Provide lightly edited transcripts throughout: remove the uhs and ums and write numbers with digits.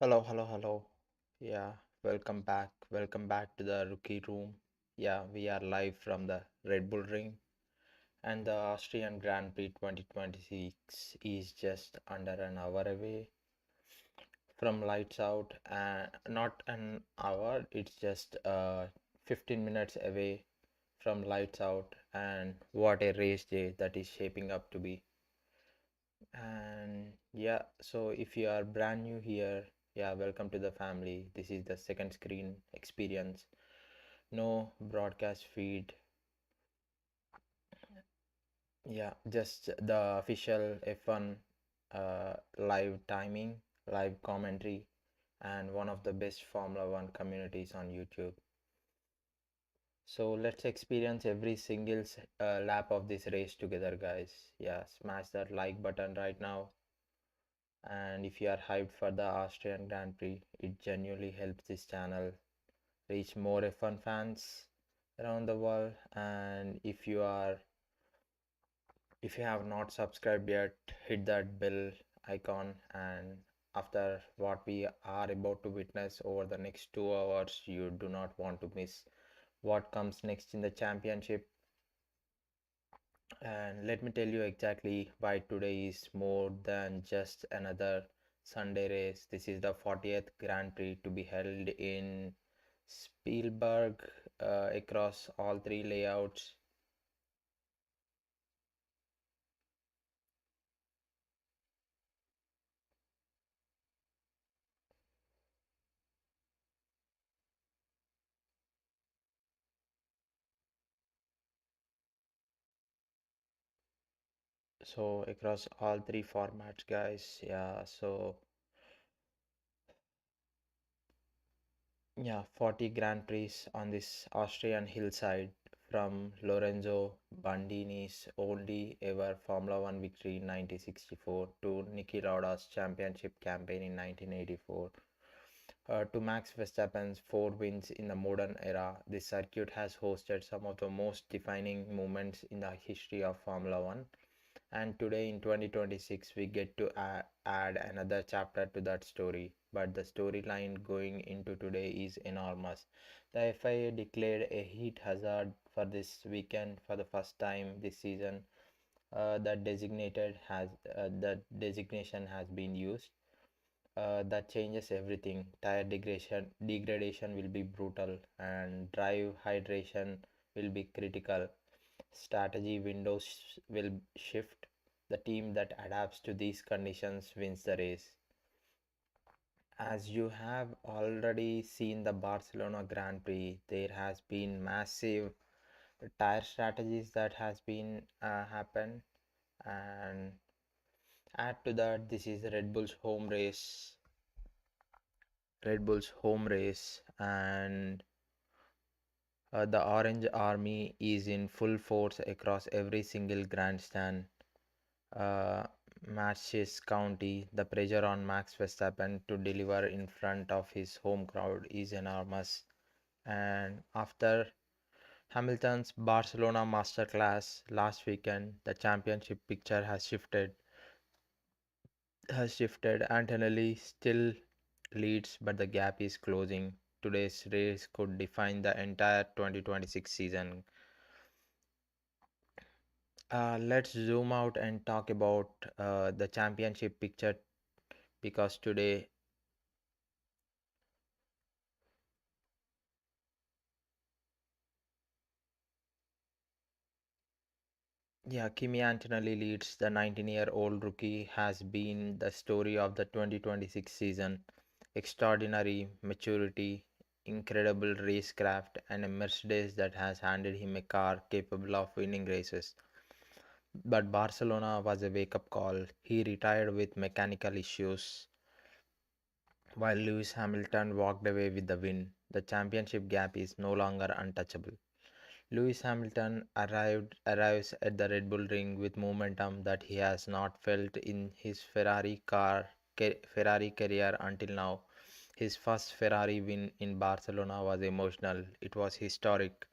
Hello, hello, hello. Yeah, welcome back. Welcome back to the rookie room. Yeah, we are live from the Red Bull Ring, and the Austrian Grand Prix 2026 is just under an hour away from lights out, and not an hour, it's just 15 minutes away from lights out, and what a race day that is shaping up to be. And yeah, so if you are brand new here, yeah, welcome to the family. This is the second screen experience. No broadcast feed. Yeah, just the official F1 live timing, live commentary, and one of the best Formula One communities on YouTube. So let's experience every single lap of this race together, guys. Yeah, smash that like button right now. And if you are hyped for the Austrian Grand Prix, it genuinely helps this channel reach more F1 fans around the world. And if you have not subscribed yet, hit that bell icon. And after what we are about to witness over the next 2 hours, you do not want to miss what comes next in the championship. And let me tell you exactly why today is more than just another Sunday race. This is the 40th Grand Prix to be held in Spielberg across all three layouts. So across all three formats, guys. Yeah, 40 Grand Prix on this Austrian hillside from Lorenzo Bandini's only ever Formula One victory in 1964 to Niki Lauda's championship campaign in 1984 to Max Verstappen's four wins in the modern era. This circuit has hosted some of the most defining moments in the history of Formula One. And today in 2026, we get to add another chapter to that story. But the storyline going into today is enormous. The FIA declared a heat hazard for this weekend for the first time this season. That designation has been used. That changes everything. Tire degradation will be brutal, and drive hydration will be critical. Strategy windows will shift. The team that adapts to these conditions wins the race. As you have already seen the Barcelona Grand Prix, there has been massive tire strategies that has been happened, and add to that this is Red Bull's home race, and the Orange Army is in full force across every single grandstand. uh, Matches County, the pressure on Max Verstappen to deliver in front of his home crowd is enormous. And after Hamilton's Barcelona masterclass last weekend, the championship picture has shifted. Antonelli still leads, but the gap is closing. Today's race could define the entire 2026 season. Let's zoom out and talk about the championship picture because today, yeah, Kimi Antonelli leads. The 19-year-old rookie has been the story of the 2026 season. Extraordinary maturity, incredible racecraft, and a Mercedes that has handed him a car capable of winning races. But Barcelona was a wake-up call. He retired with mechanical issues, while Lewis Hamilton walked away with the win. The championship gap is no longer untouchable. Lewis Hamilton arrives at the Red Bull Ring with momentum that he has not felt in his Ferrari career until now. His first Ferrari win in Barcelona was emotional. It was historic.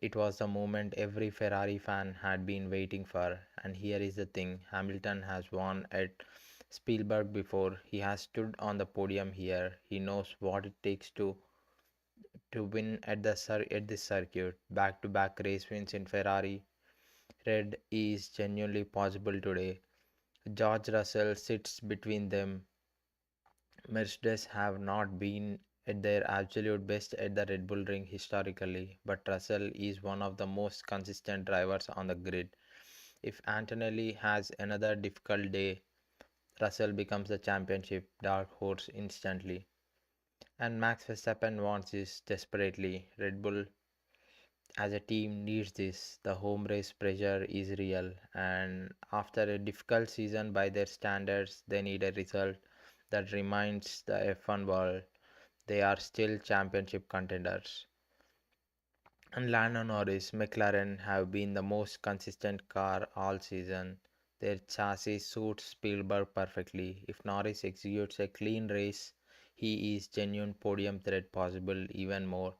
It was the moment every Ferrari fan had been waiting for. And here is the thing, Hamilton has won at Spielberg before. He has stood on the podium here. He knows what it takes to win at at this circuit. Back to back race wins in Ferrari Red is genuinely possible today. George Russell sits between them. Mercedes have not been at their absolute best at the Red Bull Ring historically, but Russell is one of the most consistent drivers on the grid. If Antonelli has another difficult day, Russell becomes the championship dark horse instantly. And Max Verstappen wants this desperately. Red Bull as a team needs this. The home race pressure is real, and after a difficult season by their standards, they need a result that reminds the F1 world they are still championship contenders. And Lando Norris, McLaren have been the most consistent car all season. Their chassis suits Spielberg perfectly. If Norris executes a clean race, he is genuine podium threat possible even more.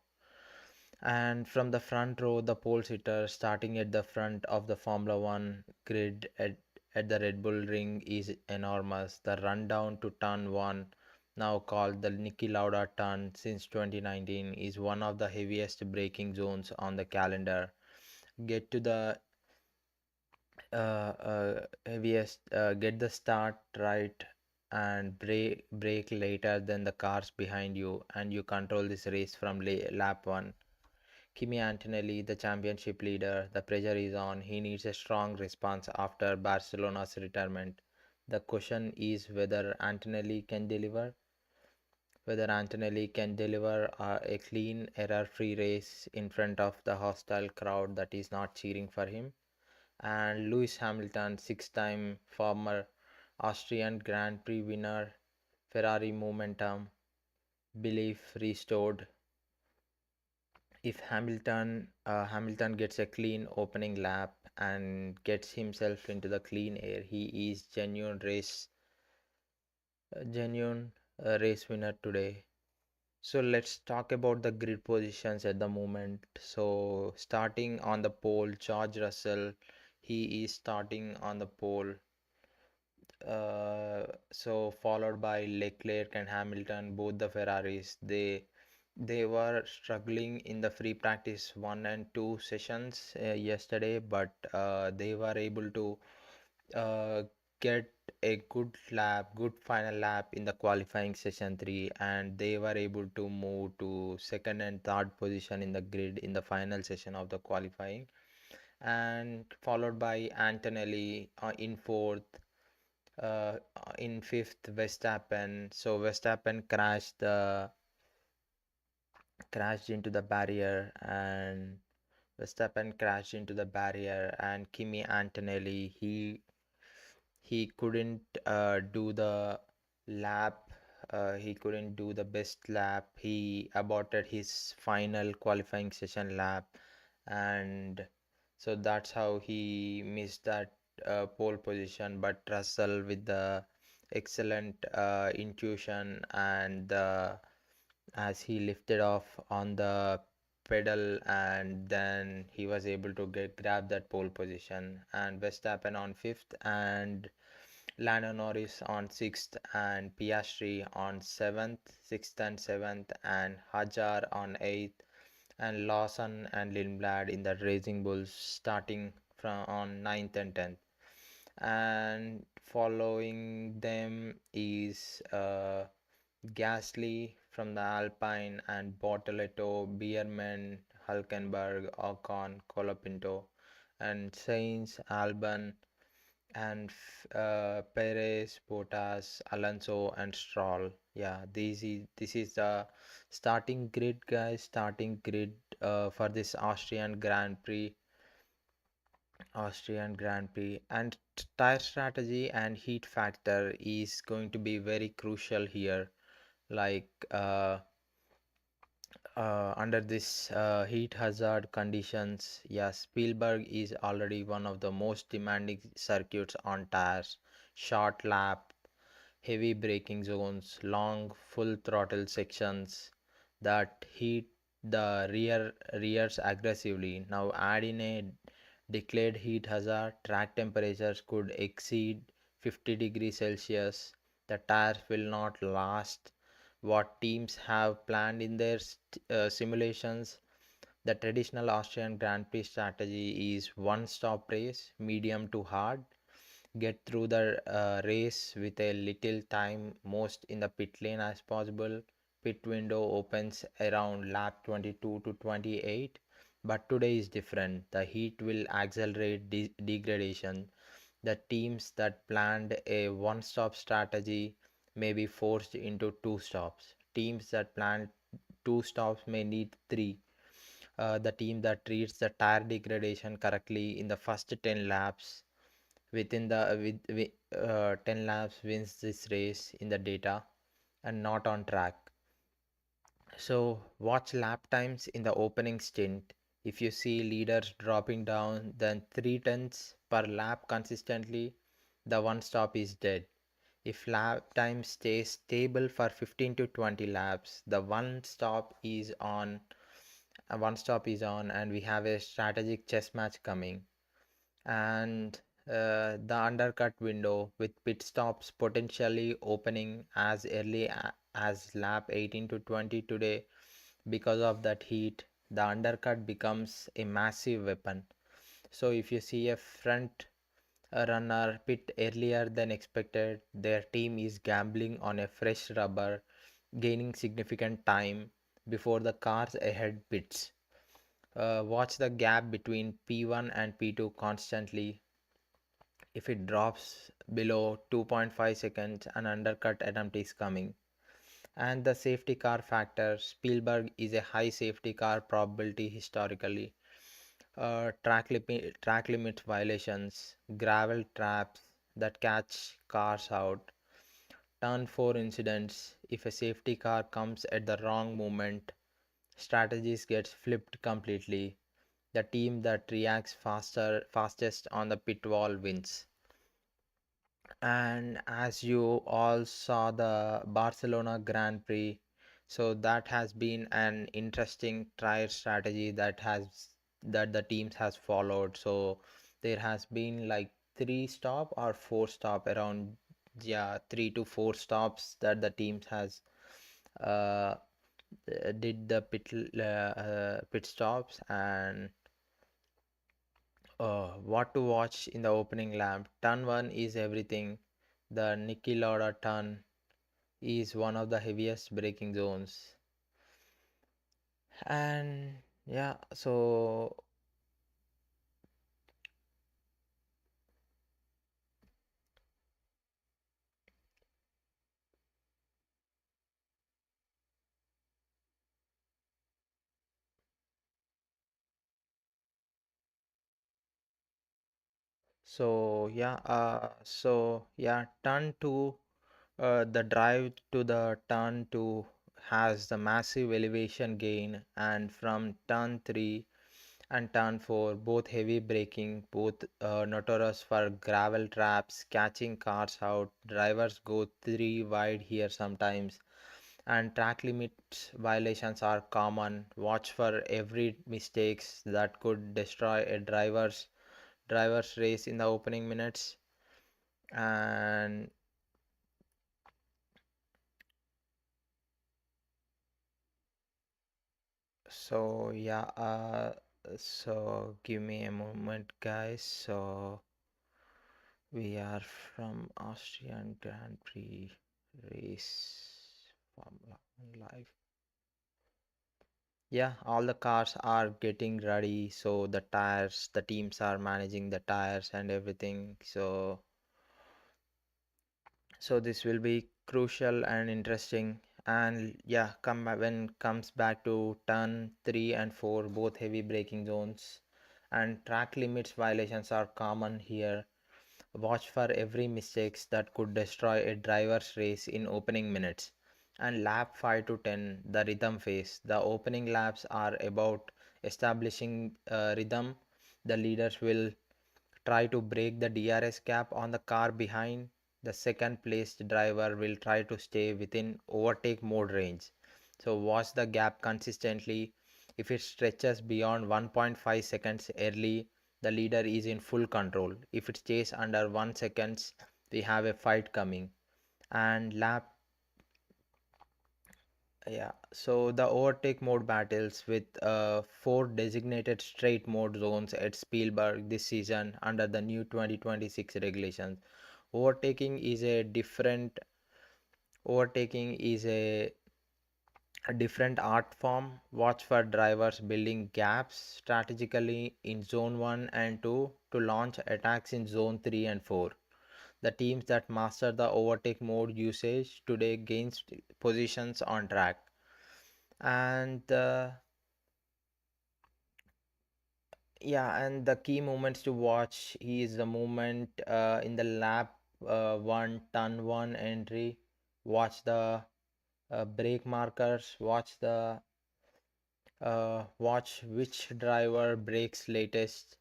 And from the front row, the pole sitter starting at the front of the Formula One grid at the Red Bull Ring is enormous. The run down to turn 1, now called the Niki Lauda turn since 2019, is one of the heaviest braking zones on the calendar. Get to the get the start right and brake later than the cars behind you, and you control this race from lap 1. Kimi Antonelli, the championship leader, the pressure is on. He needs a strong response after Barcelona's retirement. The question is whether Antonelli can deliver a clean, error-free race in front of the hostile crowd that is not cheering for him. And Lewis Hamilton, six-time former Austrian Grand Prix winner, Ferrari momentum, belief restored. If Hamilton gets a clean opening lap and gets himself into the clean air, he is genuine race winner today. So let's talk about the grid positions at the moment. So starting on the pole, George Russell, he is starting on the pole. So followed by Leclerc and Hamilton, both the Ferraris. They were struggling in the free practice 1 and 2 sessions yesterday, but they were able to uh, get a good final lap in the qualifying session 3, and they were able to move to second and third position in the grid in the final session of the qualifying, and followed by Antonelli in fourth. In fifth, Verstappen. So Verstappen crashed into the barrier, and Verstappen crashed into the barrier, and Kimi Antonelli he couldn't do the lap. He couldn't do the best lap. He aborted his final qualifying session lap, and so that's how he missed that pole position. But Russell, with the excellent intuition and as he lifted off on the pedal, and then he was able to grab that pole position, and Verstappen on fifth, and Lando Norris on sixth, and Piastri on seventh, sixth and seventh, and Hajar on eighth, and Lawson and Lindblad in the Racing Bulls starting from on ninth and 10th. And following them is Gasly from the Alpine, and Bortoleto, Bierman, Hulkenberg, Ocon, Colapinto, and Sainz, Albon, and Perez, Bottas, Alonso, and Stroll. Yeah, this is the starting grid, guys. Starting grid for this Austrian Grand Prix, and tire strategy and heat factor is going to be very crucial here. Like under this heat hazard conditions, yeah, Spielberg is already one of the most demanding circuits on tires. Short lap, heavy braking zones, long full throttle sections. That heat the rears aggressively. Now add in a declared heat hazard, track temperatures could exceed 50 degrees Celsius. The tires will not last what teams have planned in their simulations. The traditional Austrian Grand Prix strategy is one stop race, medium to hard, get through the race with a little time, most in the pit lane as possible. Pit window opens around lap 22 to 28, but today is different. The heat will accelerate degradation. The teams that planned a one stop strategy may be forced into two stops. Teams that planned two stops may need three. The team that treats the tire degradation correctly in the first 10 laps within the 10 laps wins this race in the data and not on track. So watch lap times in the opening stint. If you see leaders dropping down than 3 tenths per lap consistently, the one stop is dead. If lap time stays stable for 15 to 20 laps, the one stop is on, and we have a strategic chess match coming. And the undercut window with pit stops potentially opening as early as lap 18 to 20 today. Because of that heat, the undercut becomes a massive weapon. So if you see a front runner pit earlier than expected, their team is gambling on a fresh rubber, gaining significant time before the cars ahead pits. Watch the gap between P1 and P2 constantly. If it drops below 2.5 seconds, an undercut attempt is coming. And the safety car factor, Spielberg is a high safety car probability historically. Track limit violations, gravel traps that catch cars out, turn 4 incidents. If a safety car comes at the wrong moment, strategies gets flipped completely. The team that reacts fastest on the pit wall wins. And as you all saw the Barcelona Grand Prix, so that has been an interesting trial strategy that the teams has followed. So there has been like three stop or four stop around, yeah, 3 to 4 stops that the teams has uh, did the pit stops. And what to watch in the opening lap. Turn 1 is everything. The Niki Lauda turn is one of the heaviest braking zones. And yeah, turn 2, the drive to the turn 2 has the massive elevation gain, and from turn 3 and turn 4, both heavy braking, both notorious for gravel traps, catching cars out. Drivers go 3 wide here sometimes, and track limits violations are common. Watch for every mistakes that could destroy a driver's race in the opening minutes. And so yeah, so give me a moment, guys. So we are from Austrian Grand Prix race Formula 1 live. Yeah, all the cars are getting ready, so the teams are managing the tires and everything. So this will be crucial and interesting. And yeah, when comes back to turn 3 and 4, both heavy braking zones and track limits violations are common here. Watch for every mistakes that could destroy a driver's race in opening minutes. And lap 5 to 10, the rhythm phase. The opening laps are about establishing rhythm. The leaders will try to break the DRS gap on the car behind. The second placed driver will try to stay within overtake mode range. So watch the gap consistently. If it stretches beyond 1.5 seconds early, the leader is in full control. If it stays under 1 seconds, we have a fight coming. And lap Yeah, so the overtake mode battles with four designated straight mode zones at Spielberg this season under the new 2026 regulations. Overtaking is a different Overtaking is a different art form. Watch for drivers building gaps strategically in zone 1 and 2 to launch attacks in zone 3 and 4. The teams that master the overtake mode usage today gains positions on track. And and the key moments to watch is the moment in the lap 1 turn 1 entry. Watch the brake markers, watch which driver brakes latest,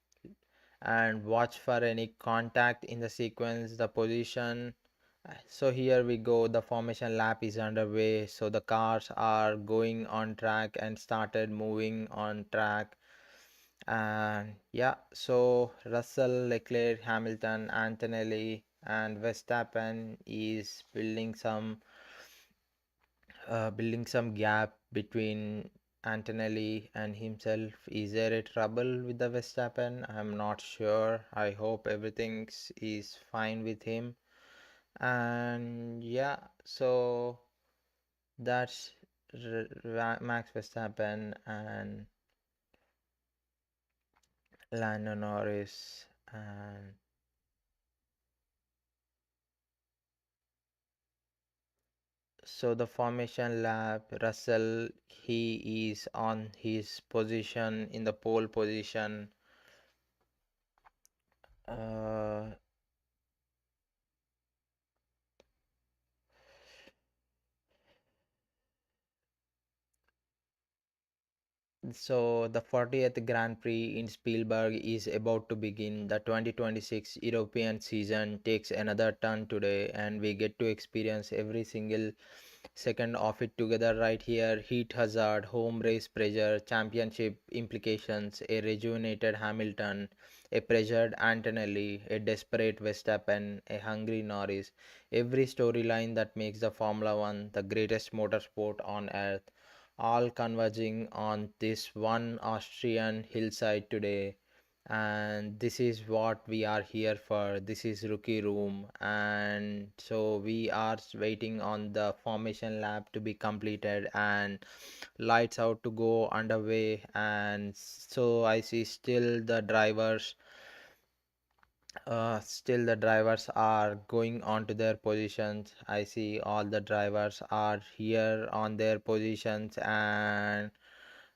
and watch for any contact in the sequence, the position. So here we go, the formation lap is underway, so the cars are going on track and started moving on track. And so Russell, Leclerc, Hamilton, Antonelli, and Verstappen is building some gap between Antonelli and himself. Is there a trouble with the Verstappen? I'm not sure. I hope everything is fine with him. And so that's Max Verstappen and Lando Norris. And so the formation lap, Russell, he is on his position in the pole position. Uh, So the 40th Grand Prix in Spielberg is about to begin. The 2026 European season takes another turn today, and we get to experience every single second of it together right here. Heat hazard, home race pressure, championship implications, a rejuvenated Hamilton, a pressured Antonelli, a desperate Verstappen, a hungry Norris. Every storyline that makes the Formula One the greatest motorsport on earth, all converging on this one Austrian hillside today. And this is what we are here for. This is Rookie Room, and so we are waiting on the formation lab to be completed and lights out to go underway. And so I see still the drivers are going on to their positions. I see all the drivers are here on their positions, and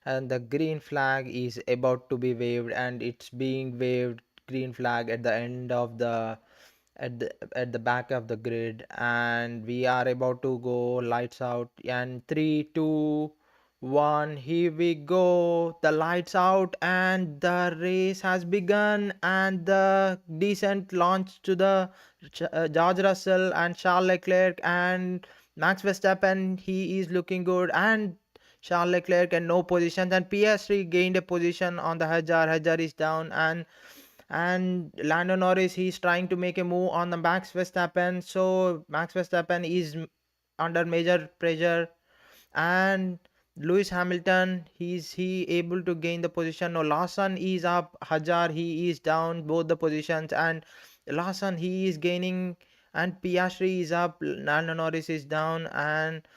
the green flag is about to be waved, and it's being waved green flag at the end of the at the back of the grid. And we are about to go lights out, and 3 2 1, here we go, the lights out, and the race has begun. And the decent launch to the George Russell and Charles Leclerc and Max Verstappen, he is looking good. And Charles Leclerc in no positions, and PS3 gained a position on the Hajar is down. And Lando Norris, he's trying to make a move on the Max Verstappen. So Max Verstappen is under major pressure. And Lewis Hamilton, is he able to gain the position? No, Lawson is up, Hajar he is down both the positions. And Lawson he is gaining, and Piastri is up, Lando Norris is down. And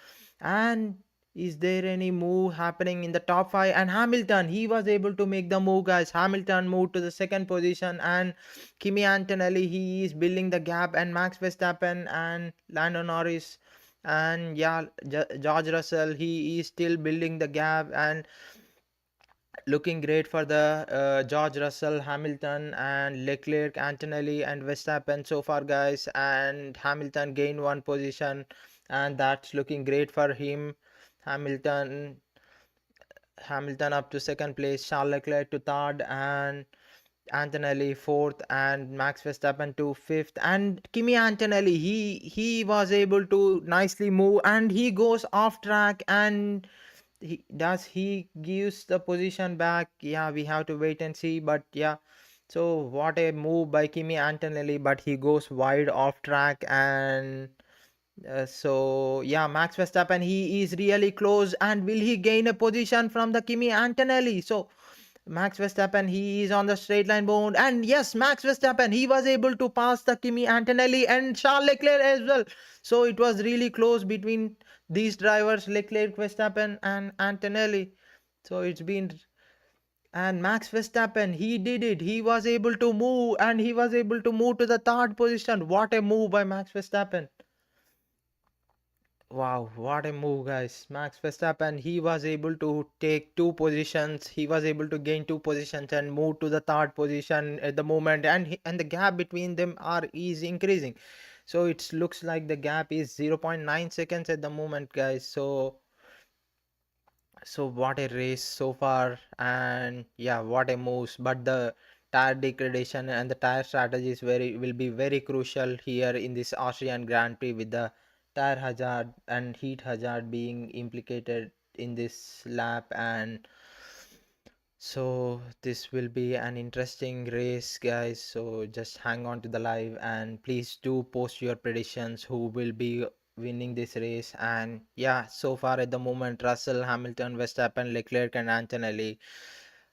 is there any move happening in the top five? And Hamilton, he was able to make the move, guys. Hamilton moved to the second position, and Kimi Antonelli, he is building the gap, and Max Verstappen and Lando Norris, and George Russell, he is still building the gap and looking great for the George Russell, Hamilton, and Leclerc, Antonelli, and Verstappen so far, guys. And Hamilton gained one position, and that's looking great for him. Hamilton, Hamilton up to second place, Charles Leclerc to third, and Antonelli fourth, and Max Verstappen to fifth. And Kimi Antonelli, he was able to nicely move, and he goes off track, and he gives the position back? Yeah, we have to wait and see. But yeah, so what a move by Kimi Antonelli, but he goes wide off track. And so yeah, Max Verstappen, he is really close, and will he gain a position from the Kimi Antonelli? So Max Verstappen, he is on the straight line bound, and yes, Max Verstappen, he was able to pass the Kimi Antonelli and Charles Leclerc as well. So it was really close between these drivers, Leclerc, Verstappen, and Antonelli. So it's been, and Max Verstappen, he did it. He was able to move, and he was able to move to the third position. What a move by Max Verstappen! Wow, what a move, guys. Max Verstappen, he was able to take two positions. He was able to gain two positions and move to the third position at the moment. And the gap between them is increasing. So it looks like the gap is 0.9 seconds at the moment, guys. So what a race so far, and yeah, what a moves. But the tire degradation and the tire strategy is very will be very crucial here in this Austrian Grand Prix, with the tire hazard and heat hazard being implicated in this lap. And so this will be an interesting race, guys. So just hang on to the live, and please do post your predictions who will be winning this race. And yeah, so far at the moment, Russell, Hamilton, Verstappen, Leclerc, and Antonelli.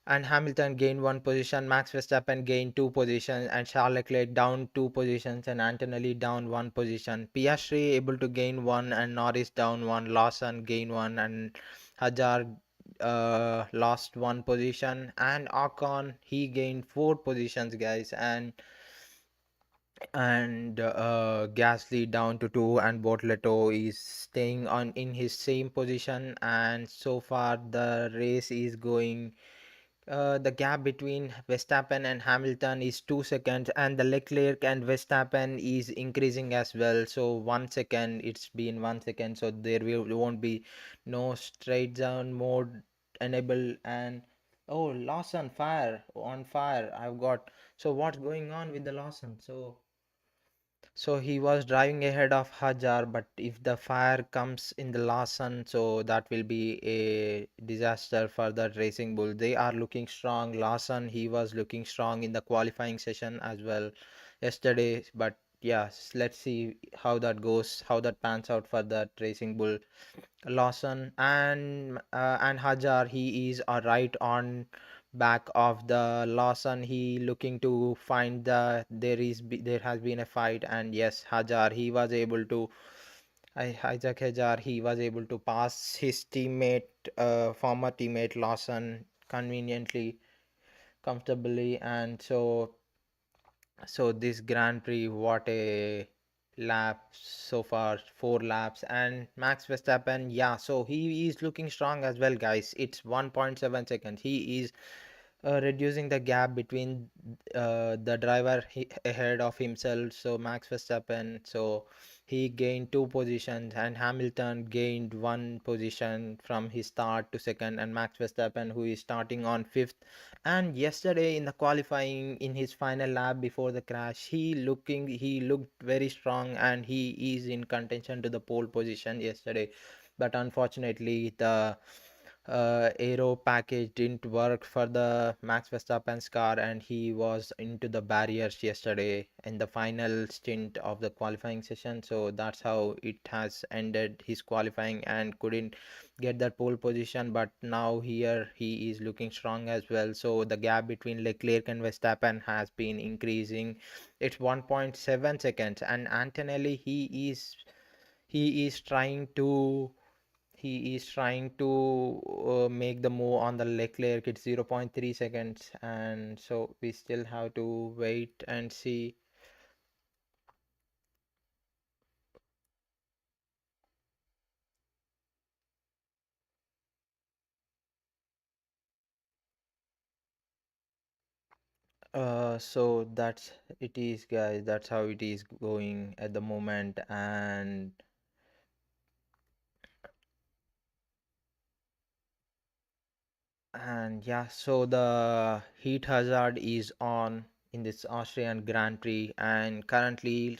And Hamilton gained one position, Max Verstappen gained two positions, and Charles Leclerc down two positions, and Antonelli down one position. Piastri able to gain one, and Norris down one. Lawson gain one, and Hazard lost one position. And Ocon, he gained four positions, guys. And Gasly down to two, and Bortoleto is staying on in his same position. And so far the race is going, the gap between Verstappen and Hamilton is 2 seconds, and the Leclerc and Verstappen is increasing as well. So 1 second, it's been 1 second, so won't be no straight zone mode enable. And oh, Lawson fire on fire, I've got. So what's going on with the Lawson? So he was driving ahead of Hajar, but if the fire comes in the Lawson, so that will be a disaster for the Racing Bull. They are looking strong. Lawson, he was looking strong in the qualifying session as well yesterday. But yes, let's see how that goes, how that pans out for that Racing Bull. Lawson and Hajar, he is right on back of the Lawson. He looking to find there has been a fight. And yes, Hajar, he was able to Isaac Hajar, he was able to pass his teammate, former teammate Lawson, conveniently, comfortably. And so this Grand Prix, what a lap so far, 4 laps. And Max Verstappen, yeah, so he is looking strong as well, guys. It's 1.7 seconds. He is reducing the gap between the driver ahead of himself. So Max Verstappen, so he gained two positions, and Hamilton gained one position from his start to second, and Max Verstappen, who is starting on fifth. And yesterday in the qualifying, in his final lap before the crash, he looked very strong, and he is in contention to the pole position yesterday. But unfortunately, the aero package didn't work for the Max Verstappen's car, and he was into the barriers yesterday in the final stint of the qualifying session. So that's how it has ended his qualifying, and couldn't get that pole position. But now here he is looking strong as well. So the gap between Leclerc and Verstappen has been increasing. It's 1.7 seconds, and Antonelli, he is trying to make the move on the Leclerc. It's 0.3 seconds, and so we still have to wait and see. So that's it is, guys. That's how it is going at the moment. And yeah, so the heat hazard is on in this Austrian Grand Prix, and currently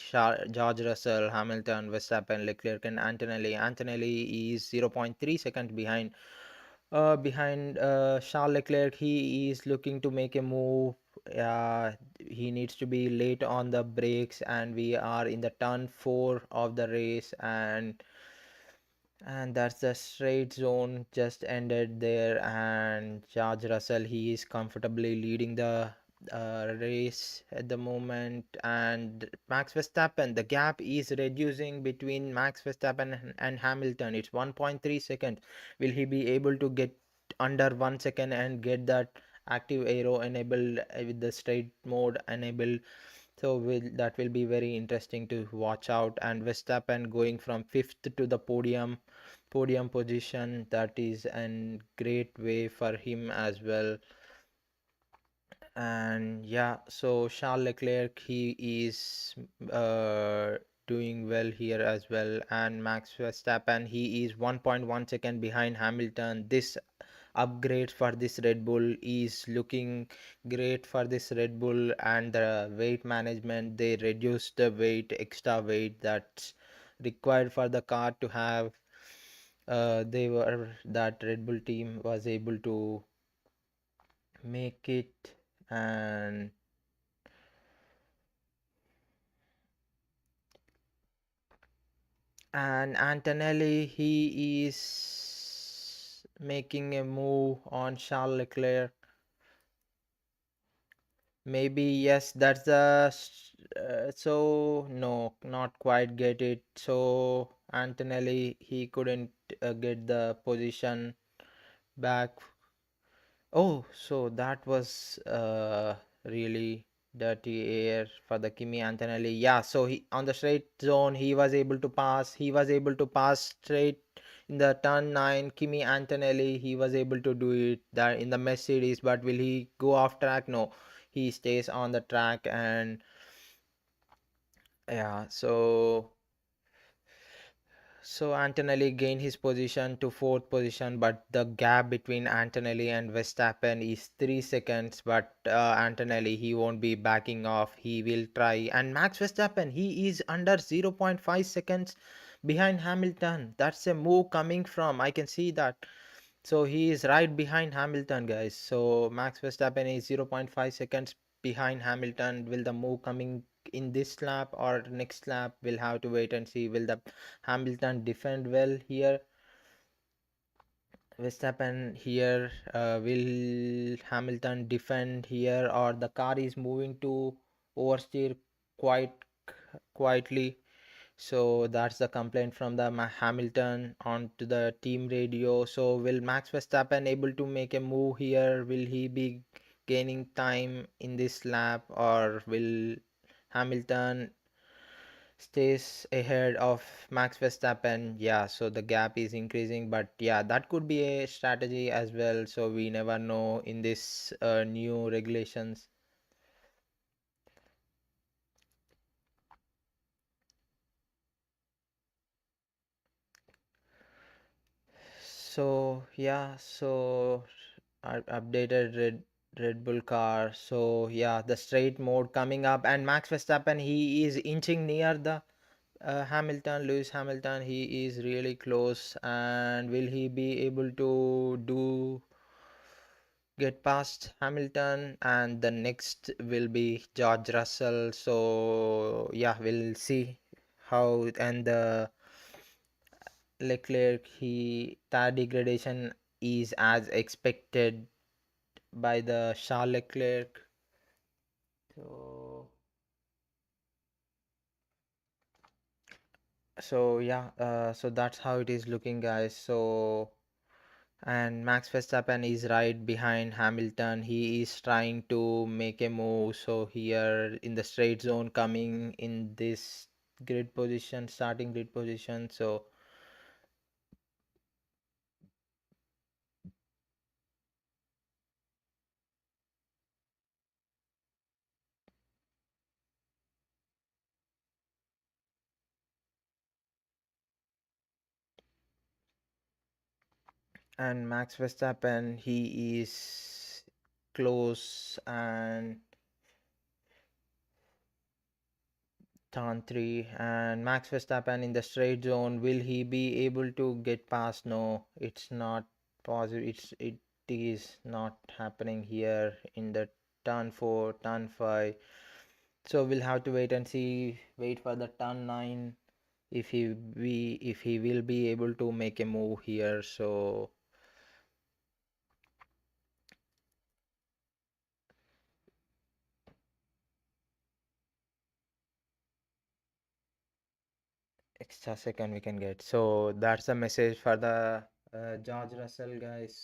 George Russell, Hamilton, Verstappen, Leclerc, and Antonelli. Antonelli is 0.3 seconds behind Behind Charles Leclerc, he is looking to make a move. He needs to be late on the brakes, and we are in the turn 4 of the race, and that's the straight zone just ended there. And George Russell, he is comfortably leading the race at the moment. And Max Verstappen, the gap is reducing between Max Verstappen and Hamilton. It's 1.3 seconds. Will he be able to get under 1 second and get that active aero enabled with the straight mode enabled? So that will be very interesting to watch out. And Verstappen going from fifth to the podium position, that is a great way for him as well. And yeah, so Charles Leclerc, he is doing well here as well. And Max Verstappen, he is 1.1 second behind Hamilton. This upgrade for this Red Bull is looking great for this Red Bull. And the weight management, they reduced the weight, extra weight that's required for the car to have. They were that Red Bull team was able to make it. And Antonelli, he is making a move on Charles Leclerc. Maybe yes, that's the so no, not quite get it. So Antonelli, he couldn't get the position back. Oh, so that was really dirty air for the Kimi Antonelli. Yeah, so he on the straight zone he was able to pass. He was able to pass straight in the turn 9. Kimi Antonelli, he was able to do it that in the Mercedes, but will he go off track? No, he stays on the track. And yeah, so Antonelli gained his position to fourth position, but the gap between Antonelli and Verstappen is 3 seconds. But Antonelli, he won't be backing off. He will try. And Max Verstappen, he is under 0.5 seconds behind Hamilton. That's a move coming from. I can see that. So he is right behind Hamilton, guys. So Max Verstappen is 0.5 seconds behind Hamilton. Will the move coming in this lap or next lap? We'll have to wait and see. Will the Hamilton defend well here? Verstappen here. Will Hamilton defend here, or the car is moving to oversteer quite quietly? So that's the complaint from the Hamilton onto the team radio. So will Max Verstappen able to make a move here? Will he be gaining time in this lap, or will Hamilton stays ahead of Max Verstappen? Yeah, so the gap is increasing, but yeah, that could be a strategy as well. So we never know in this new regulations. So yeah, so updated Red Bull car. So yeah, the straight mode coming up, and Max Verstappen, he is inching near the Lewis Hamilton. He is really close, and will he be able to do get past Hamilton? And the next will be George Russell. So yeah, we'll see how. And the Leclerc, he tire degradation is as expected by the Charles Leclerc. So yeah, so that's how it is looking, guys. So and Max Verstappen is right behind Hamilton. He is trying to make a move. So here in the straight zone, coming in this grid position, starting grid position. So and Max Verstappen, he is close. And turn 3, and Max Verstappen in the straight zone, will he be able to get past? No, it's not positive. It is not happening here in the turn 4, turn 5. So we'll have to wait and see. Wait for the turn 9 if he will be able to make a move here. So extra second we can get. So that's the message for the George Russell guys.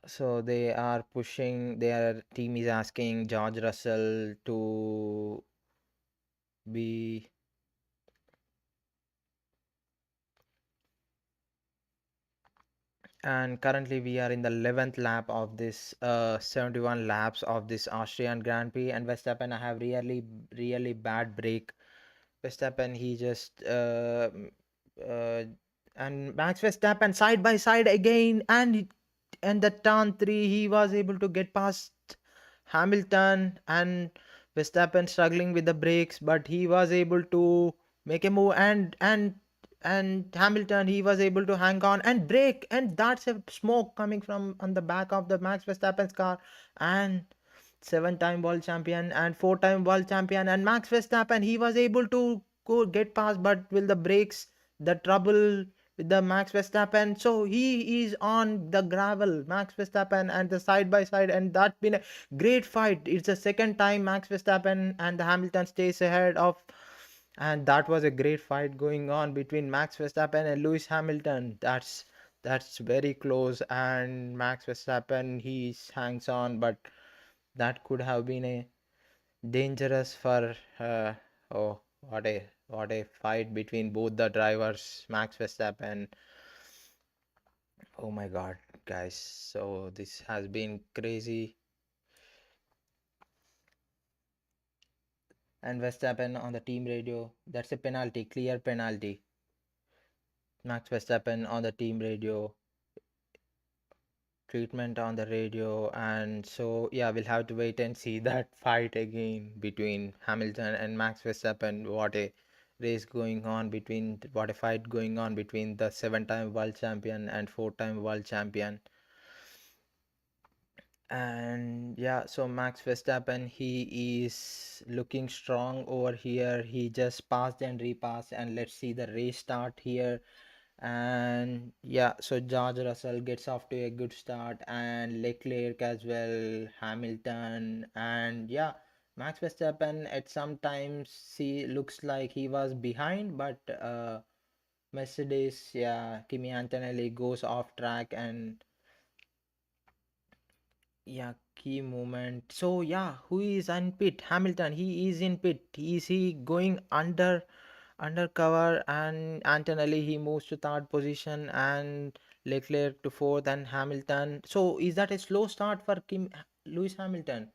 So they are pushing. Their team is asking George Russell to be. And currently we are in the 11th lap of this 71 laps of this Austrian Grand Prix, and Verstappen have really bad break. Verstappen he just uh, and Max Verstappen side by side again, and the turn 3 he was able to get past Hamilton, and Verstappen struggling with the brakes, but he was able to make a move, and Hamilton he was able to hang on and brake, and that's a smoke coming from on the back of the Max Verstappen's car. And seven-time world champion and four-time world champion, and Max Verstappen he was able to go get past, but with the brakes, the trouble with the Max Verstappen, so he is on the gravel, Max Verstappen, and the side by side, and that's been a great fight. It's the second time Max Verstappen and the Hamilton stays ahead of, and that was a great fight going on between Max Verstappen and Lewis Hamilton. That's very close, and Max Verstappen he hangs on, but that could have been a dangerous for oh what a fight between both the drivers, Max Verstappen. Oh my god, guys. So this has been crazy. And Verstappen on the team radio, that's a penalty, clear penalty. Max Verstappen on the team radio, treatment on the radio, and so yeah, we'll have to wait and see that fight again between Hamilton and Max Verstappen. What a fight going on between the seven-time world champion and four-time world champion. And yeah, so Max Verstappen he is looking strong over here. He just passed and repassed, and let's see the race start here. And yeah, so George Russell gets off to a good start, and Leclerc as well, Hamilton, and yeah, Max Verstappen at some times he looks like he was behind, but Mercedes, yeah, Kimi Antonelli goes off track, and yeah, key moment. So yeah, who is in pit? Hamilton, he is in pit. Is he going undercover? And Antonelli he moves to third position, and Leclerc to fourth, and Hamilton. So is that a slow start for Lewis Hamilton?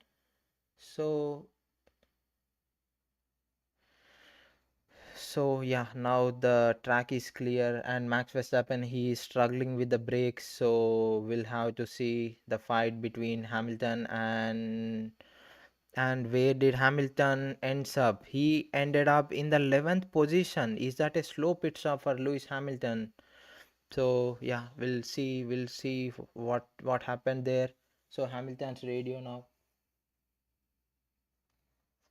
So yeah, now the track is clear, and Max Verstappen he is struggling with the brakes. So we'll have to see the fight between Hamilton and where did Hamilton ends up? He ended up in the 11th position. Is that a slow pit stop for Lewis Hamilton? So yeah, we'll see what happened there. So Hamilton's radio now.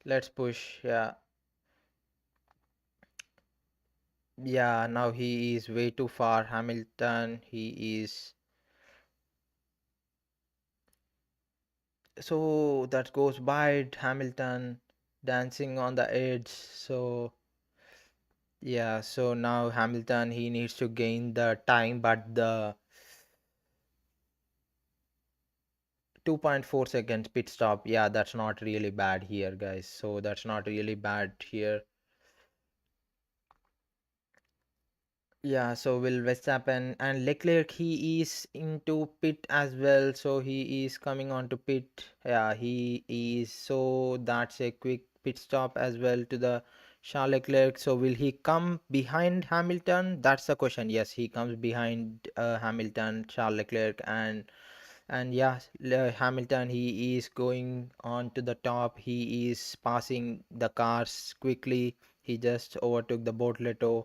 Let's push. Yeah. Yeah, now he is way too far. Hamilton, he is. So that goes by Hamilton dancing on the edge. So yeah, so now Hamilton he needs to gain the time, but the 2.4 seconds pit stop, yeah, that's not really bad here, guys. So that's not really bad here. Yeah, so will Verstappen and Leclerc he is into pit as well, so he is coming on to pit. Yeah, he is. So that's a quick pit stop as well to the Charles Leclerc. So will he come behind Hamilton? That's the question. Yes, he comes behind Hamilton, Charles Leclerc, and yeah, Hamilton he is going on to the top. He is passing the cars quickly. He just overtook the Bortoleto,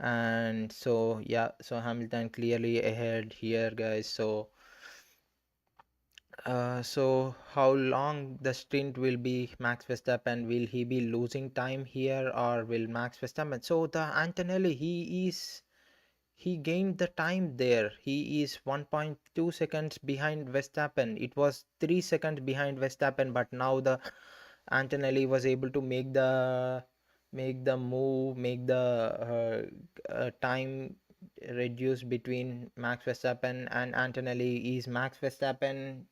And so yeah, so Hamilton clearly ahead here, guys. So how long the stint will be Max Verstappen? Will he be losing time here, or will Max Verstappen? So the Antonelli, he gained the time there. He is 1.2 seconds behind Verstappen. It was 3 seconds behind Verstappen, but now the Antonelli was able to make the move, make the time reduce between Max Verstappen and Antonelli. Is Max Verstappen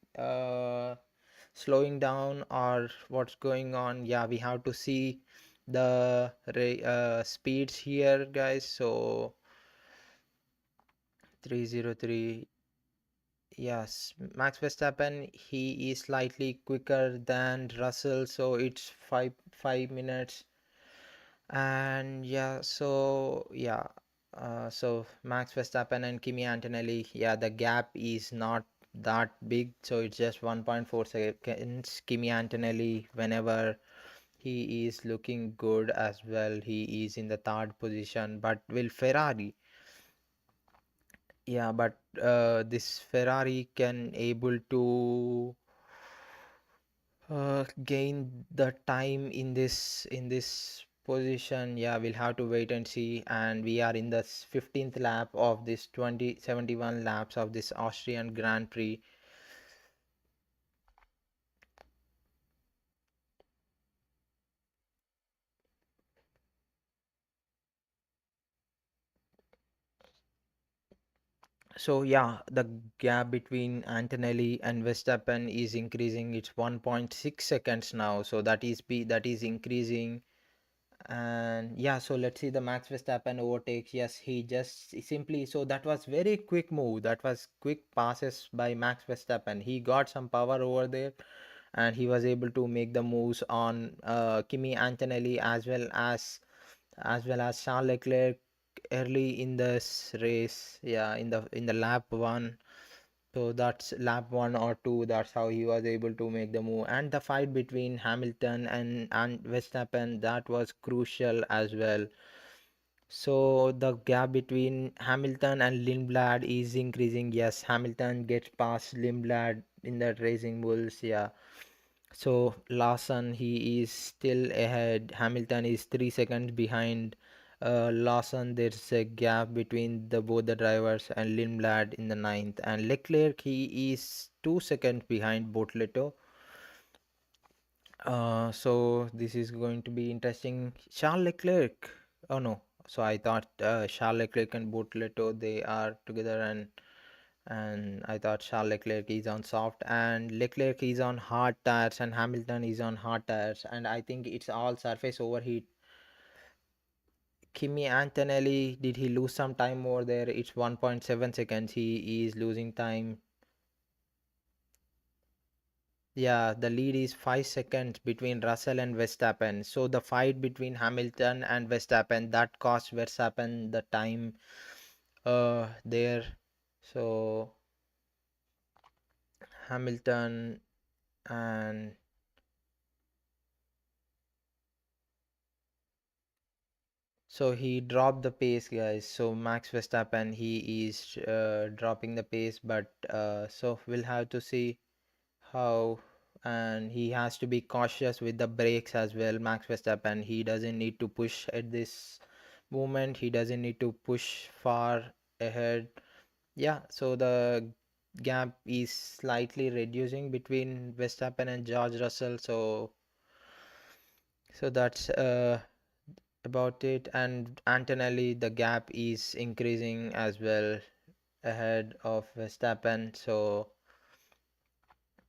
slowing down, or what's going on? Yeah, we have to see the speeds here, guys. So 303. Yes, Max Verstappen, he is slightly quicker than Russell, so it's five minutes. And yeah, so Max Verstappen and Kimi Antonelli, yeah, the gap is not that big, so it's just 1.4 seconds. Kimi Antonelli, whenever he is looking good as well, he is in the third position. But will Ferrari, yeah, but this Ferrari can able to gain the time in this position. Yeah, we'll have to wait and see. And we are in the 15th lap of this 2071 laps of this Austrian Grand Prix. So yeah, the gap between Antonelli and Verstappen is increasing. It's 1.6 seconds now, so that is increasing. And yeah, so let's see the Max Verstappen overtakes. Yes, he just simply, so that was very quick move. That was quick passes by Max Verstappen. He got some power over there, and he was able to make the moves on Kimi Antonelli, as well as Charles Leclerc early in this race. Yeah, in the lap one. So that's lap one or two. That's how he was able to make the move. And the fight between Hamilton and Verstappen, that was crucial as well. So the gap between Hamilton and Lindblad is increasing. Yes, Hamilton gets past Lindblad in that Racing Bulls. Yeah. So Lawson, he is still ahead. Hamilton is 3 seconds behind Lawson. There's a gap between the both the drivers, and Lindblad in the ninth. And Leclerc, he is 2 seconds behind Bortoleto. So this is going to be interesting. Charles Leclerc. Oh no. So I thought Charles Leclerc and Bortoleto, they are together, and I thought Charles Leclerc is on soft and Leclerc is on hard tires and Hamilton is on hard tires, and I think it's all surface overheat. Kimi Antonelli, did he lose some time over there? It's 1.7 seconds. He is losing time. Yeah, the lead is 5 seconds between Russell and Verstappen. So the fight between Hamilton and Verstappen, that cost Verstappen the time there. So Hamilton, and so he dropped the pace, guys. So Max Verstappen, he is dropping the pace, but so we'll have to see how, and he has to be cautious with the brakes as well. Max Verstappen, he doesn't need to push at this moment. He doesn't need to push far ahead. Yeah, so the gap is slightly reducing between Verstappen and George Russell. So that's about it. And Antonelli, the gap is increasing as well ahead of Verstappen. So,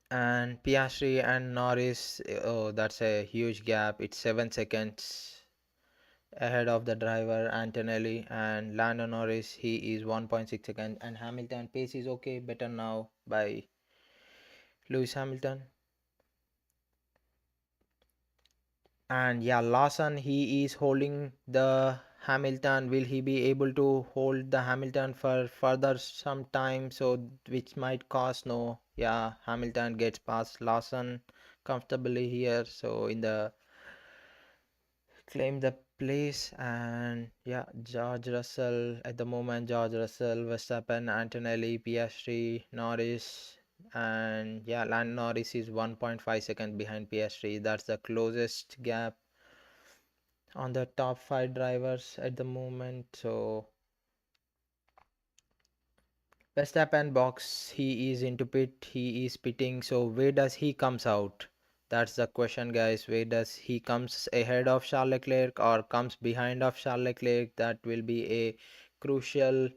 and Piastri and Norris, oh, that's a huge gap. It's 7 seconds ahead of the driver Antonelli, and Lando Norris, he is 1.6 seconds. And Hamilton pace is okay, better now by Lewis Hamilton. And yeah, Lawson, he is holding the Hamilton. Will he be able to hold the Hamilton for further some time? So which might cost no. Yeah, Hamilton gets past Lawson comfortably here. So in the claim the place. And yeah, George Russell at the moment, George Russell, Verstappen, Antonelli, Piastri, Norris, and yeah, Land Norris is 1.5 seconds behind Piastri. That's the closest gap on the top five drivers at the moment. So Verstappen box, he is into pit, he is pitting. So where does he comes out? That's the question, guys. Where does he comes ahead of Charles Leclerc or comes behind of Charles Leclerc? That will be a crucial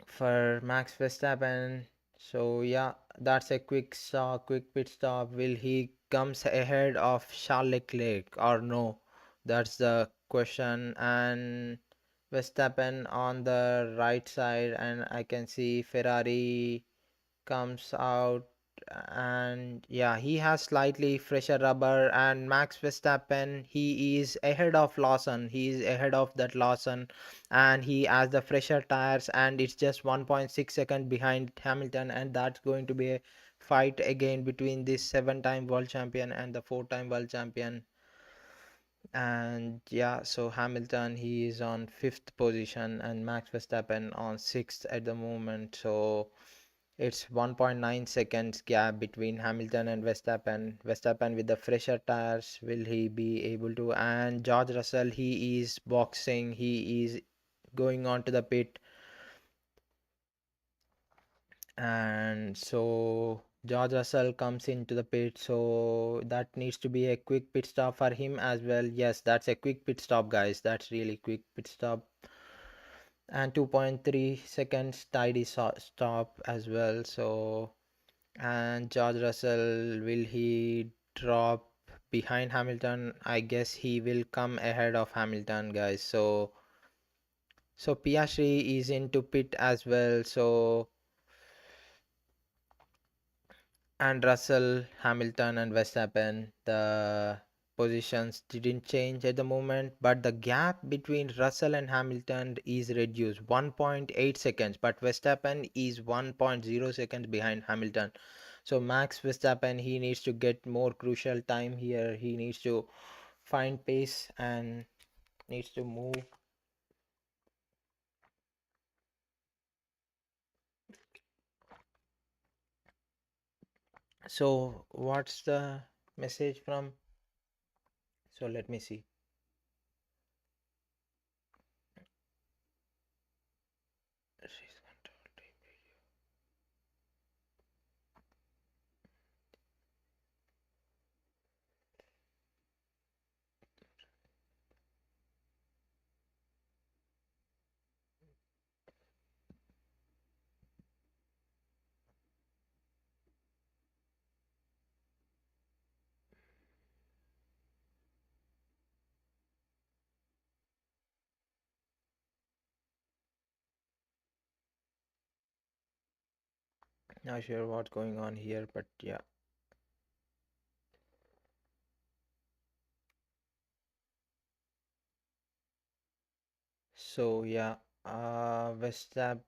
for Max Verstappen. So yeah, that's a quick stop, quick pit stop. Will he comes ahead of Charles Leclerc or no? That's the question. And Verstappen on the right side, and I can see Ferrari comes out, and yeah, he has slightly fresher rubber. And Max Verstappen, he is ahead of Lawson, he is ahead of that Lawson, and he has the fresher tires, and it's just 1.6 second behind Hamilton. And that's going to be a fight again between this 7-time world champion and the 4-time world champion. And yeah, so Hamilton, he is on 5th position and Max Verstappen on 6th at the moment. So it's 1.9 seconds gap between Hamilton and Verstappen. Verstappen with the fresher tires, will he be able to? And George Russell, he is boxing, he is going on to the pit. And so George Russell comes into the pit, so that needs to be a quick pit stop for him as well. Yes, that's a quick pit stop, guys. That's really quick pit stop. And 2.3 seconds tidy stop as well. So, and George Russell, will he drop behind Hamilton? I guess he will come ahead of Hamilton, guys. So Piastri is into pit as well. So, and Russell, Hamilton, and Verstappen, the positions didn't change at the moment, but the gap between Russell and Hamilton is reduced 1.8 seconds, but Verstappen is 1.0 seconds behind Hamilton. So Max Verstappen, he needs to get more crucial time here. He needs to find pace and needs to move. So what's the message from? So let me see. Not sure what's going on here, but yeah. So yeah, Verstappen.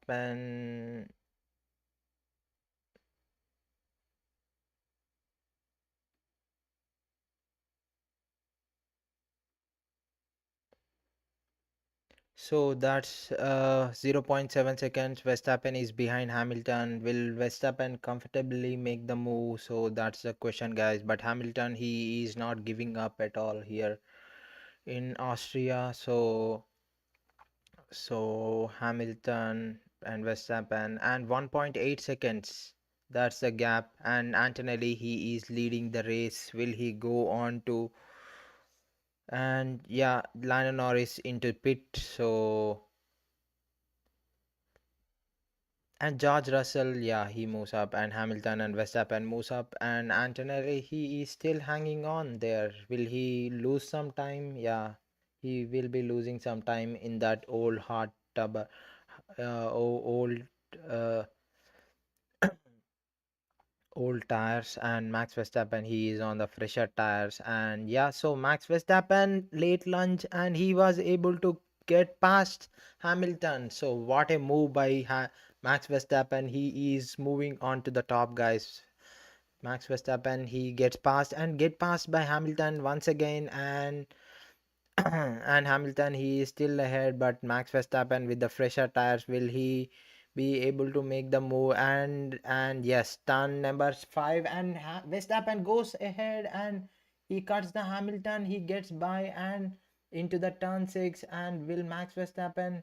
So that's 0.7 seconds. Verstappen is behind Hamilton. Will Verstappen comfortably make the move? So that's the question, guys. But Hamilton, he is not giving up at all here in Austria. So Hamilton and Verstappen and 1.8 seconds. That's the gap. And Antonelli, he is leading the race. Will he go on to? And yeah, Lando Norris into pit. So, and George Russell, yeah, he moves up, and Hamilton and Verstappen moves up, and Antonelli, he is still hanging on there. Will he lose some time? Yeah, he will be losing some time in that old hot tub, old uh, old tires. And Max Verstappen, he is on the fresher tires. And yeah, so Max Verstappen late lunge, and he was able to get past Hamilton. So what a move by Max Verstappen. He is moving on to the top, guys. Max Verstappen, he gets passed and get passed by Hamilton once again, and and Hamilton, he is still ahead, but Max Verstappen with the fresher tires, will he be able to make the move? And yes, turn number 5, and Verstappen goes ahead and he cuts the Hamilton, he gets by and into the turn 6, and will Max Verstappen,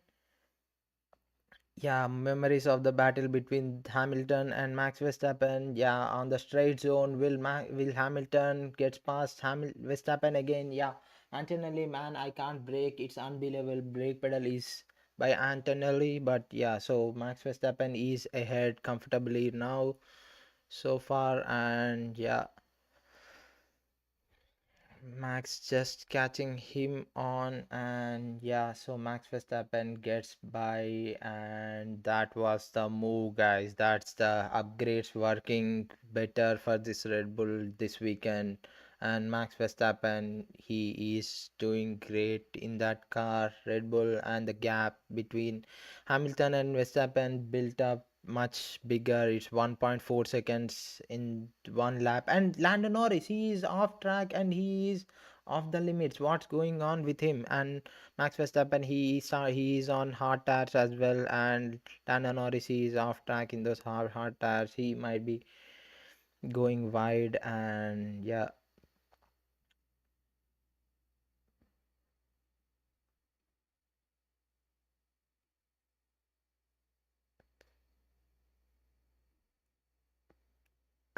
yeah, memories of the battle between Hamilton and Max Verstappen. Yeah, on the straight zone, will Hamilton gets past Verstappen again? Yeah, Antonelli, man, I can't brake. It's unbelievable. Brake pedal is by Antonelli, but yeah, so Max Verstappen is ahead comfortably now so far, and yeah, Max just catching him on, and yeah, so Max Verstappen gets by, and that was the move, guys. That's the upgrades working better for this Red Bull this weekend. And Max Verstappen, he is doing great in that car, Red Bull, and the gap between Hamilton and Verstappen built up much bigger. It's 1.4 seconds in one lap. And Lando Norris, he is off track and he is off the limits. What's going on with him? And Max Verstappen, he is on hard tires as well. And Lando Norris, he is off track in those hard tires. He might be going wide, and yeah.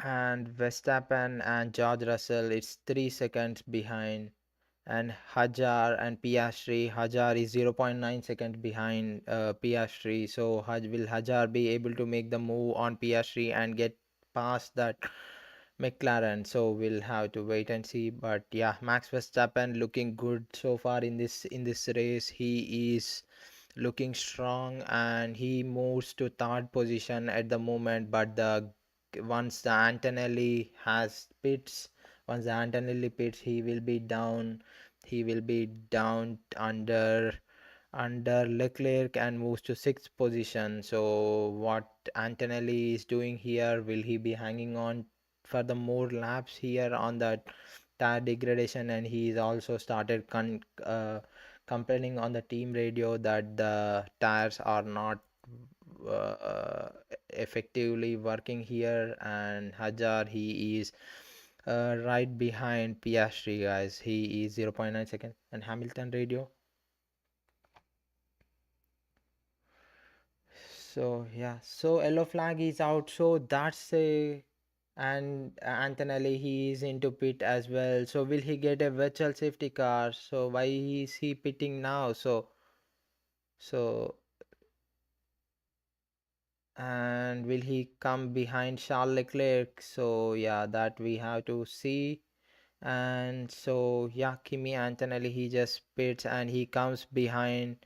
And Verstappen and George Russell, it's 3 seconds behind. And Hajar and Piastri. Hajar is 0.9 seconds behind Piastri. So will Hajar be able to make the move on Piastri and get past that McLaren? So we'll have to wait and see. But yeah, Max Verstappen looking good so far in this race. He is looking strong and he moves to third position at the moment. But the once the Antonelli has pits, once the Antonelli pits, he will be down under Leclerc and moves to sixth position. So what Antonelli is doing here? Will he be hanging on for the more laps here on the tire degradation? And he's also started complaining on the team radio that the tires are not effectively working here. And Hajar, he is right behind Piastri, guys. He is 0.9 seconds. And Hamilton radio. So yeah, so yellow flag is out. So that's a, and Antonelli, he is into pit as well. So will he get a virtual safety car? So why is he pitting now? So and will he come behind Charles Leclerc? So yeah, that we have to see. And so yeah, Kimi Antonelli, he just pits and he comes behind.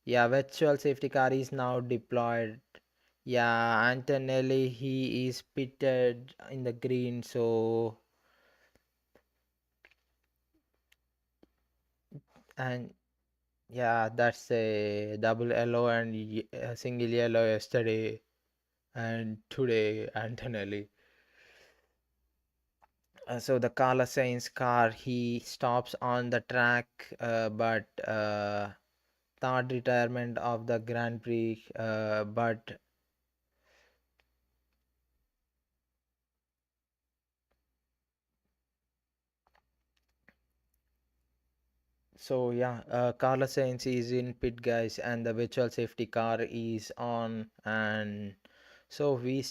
Yeah, virtual safety car is now deployed. Yeah, Antonelli, he is pitted in the green, so and yeah, that's a double yellow and a single yellow yesterday, and today Antonelli. So the Carlos Sainz car, he stops on the track, but third retirement of the Grand Prix, but so yeah, Carlos Sainz is in pit, guys, and the virtual safety car is on, and so we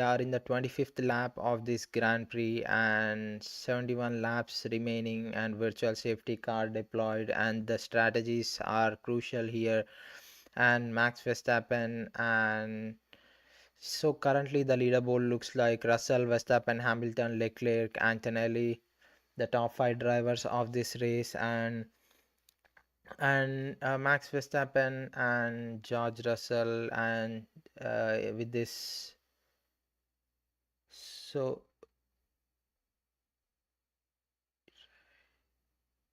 are in the 25th lap of this Grand Prix, and 71 laps remaining, and virtual safety car deployed, and the strategies are crucial here, and Max Verstappen, and so currently the leaderboard looks like Russell, Verstappen, Hamilton, Leclerc, Antonelli, the top five drivers of this race, and Max Verstappen and George Russell, and with this, so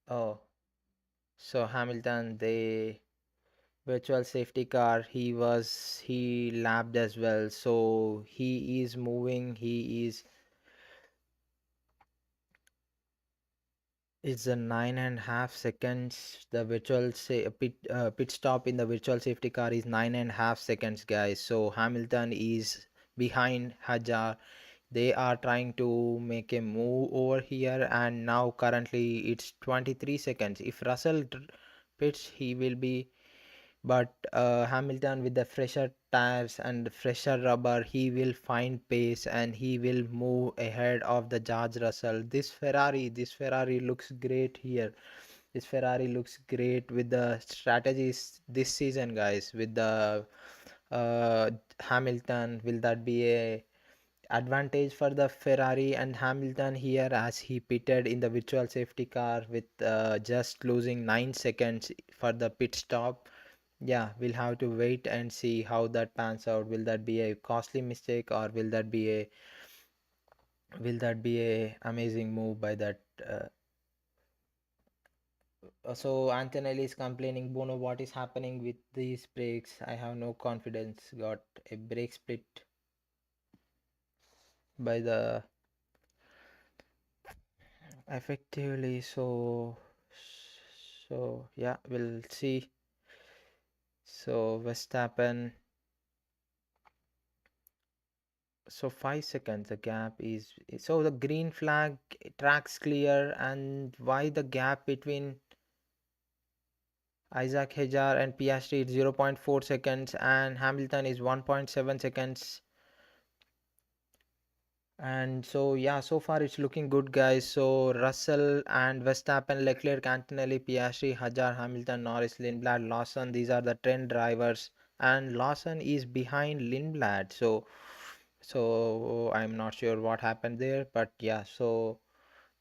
oh, so Hamilton, the virtual safety car, he lapped as well, so he is moving, he is It's a 9.5 seconds. The virtual say pit stop in the virtual safety car is 9.5 seconds, guys. So Hamilton is behind Hajar. They are trying to make a move over here, and now currently it's 23 seconds. If Russell pits, he will be, but Hamilton with the fresher tires and fresher rubber, he will find pace and he will move ahead of the George Russell. This Ferrari looks great here. This Ferrari looks great with the strategies this season, guys. With the uh, Hamilton, will that be a advantage for the Ferrari and Hamilton here, as he pitted in the virtual safety car with just losing 9 seconds for the pit stop? Yeah, we'll have to wait and see how that pans out. Will that be a costly mistake, or will that be a amazing move by that? So Antonelli is complaining, Bono, what is happening with these brakes? I have no confidence. Got a brake split by the effectively. So yeah, we'll see. So Verstappen. So 5 seconds the gap is, so the green flag tracks clear, and why the gap between Isaac Hejar and Piastri is 0.4 seconds and Hamilton is 1.7 seconds. And so yeah, so far it's looking good, guys. So Russell and Verstappen, Leclerc, Antonelli, Piastri, Hajar, Hamilton, Norris, Lindblad, Lawson, these are the trend drivers, and Lawson is behind Lindblad. So I'm not sure what happened there, but yeah, so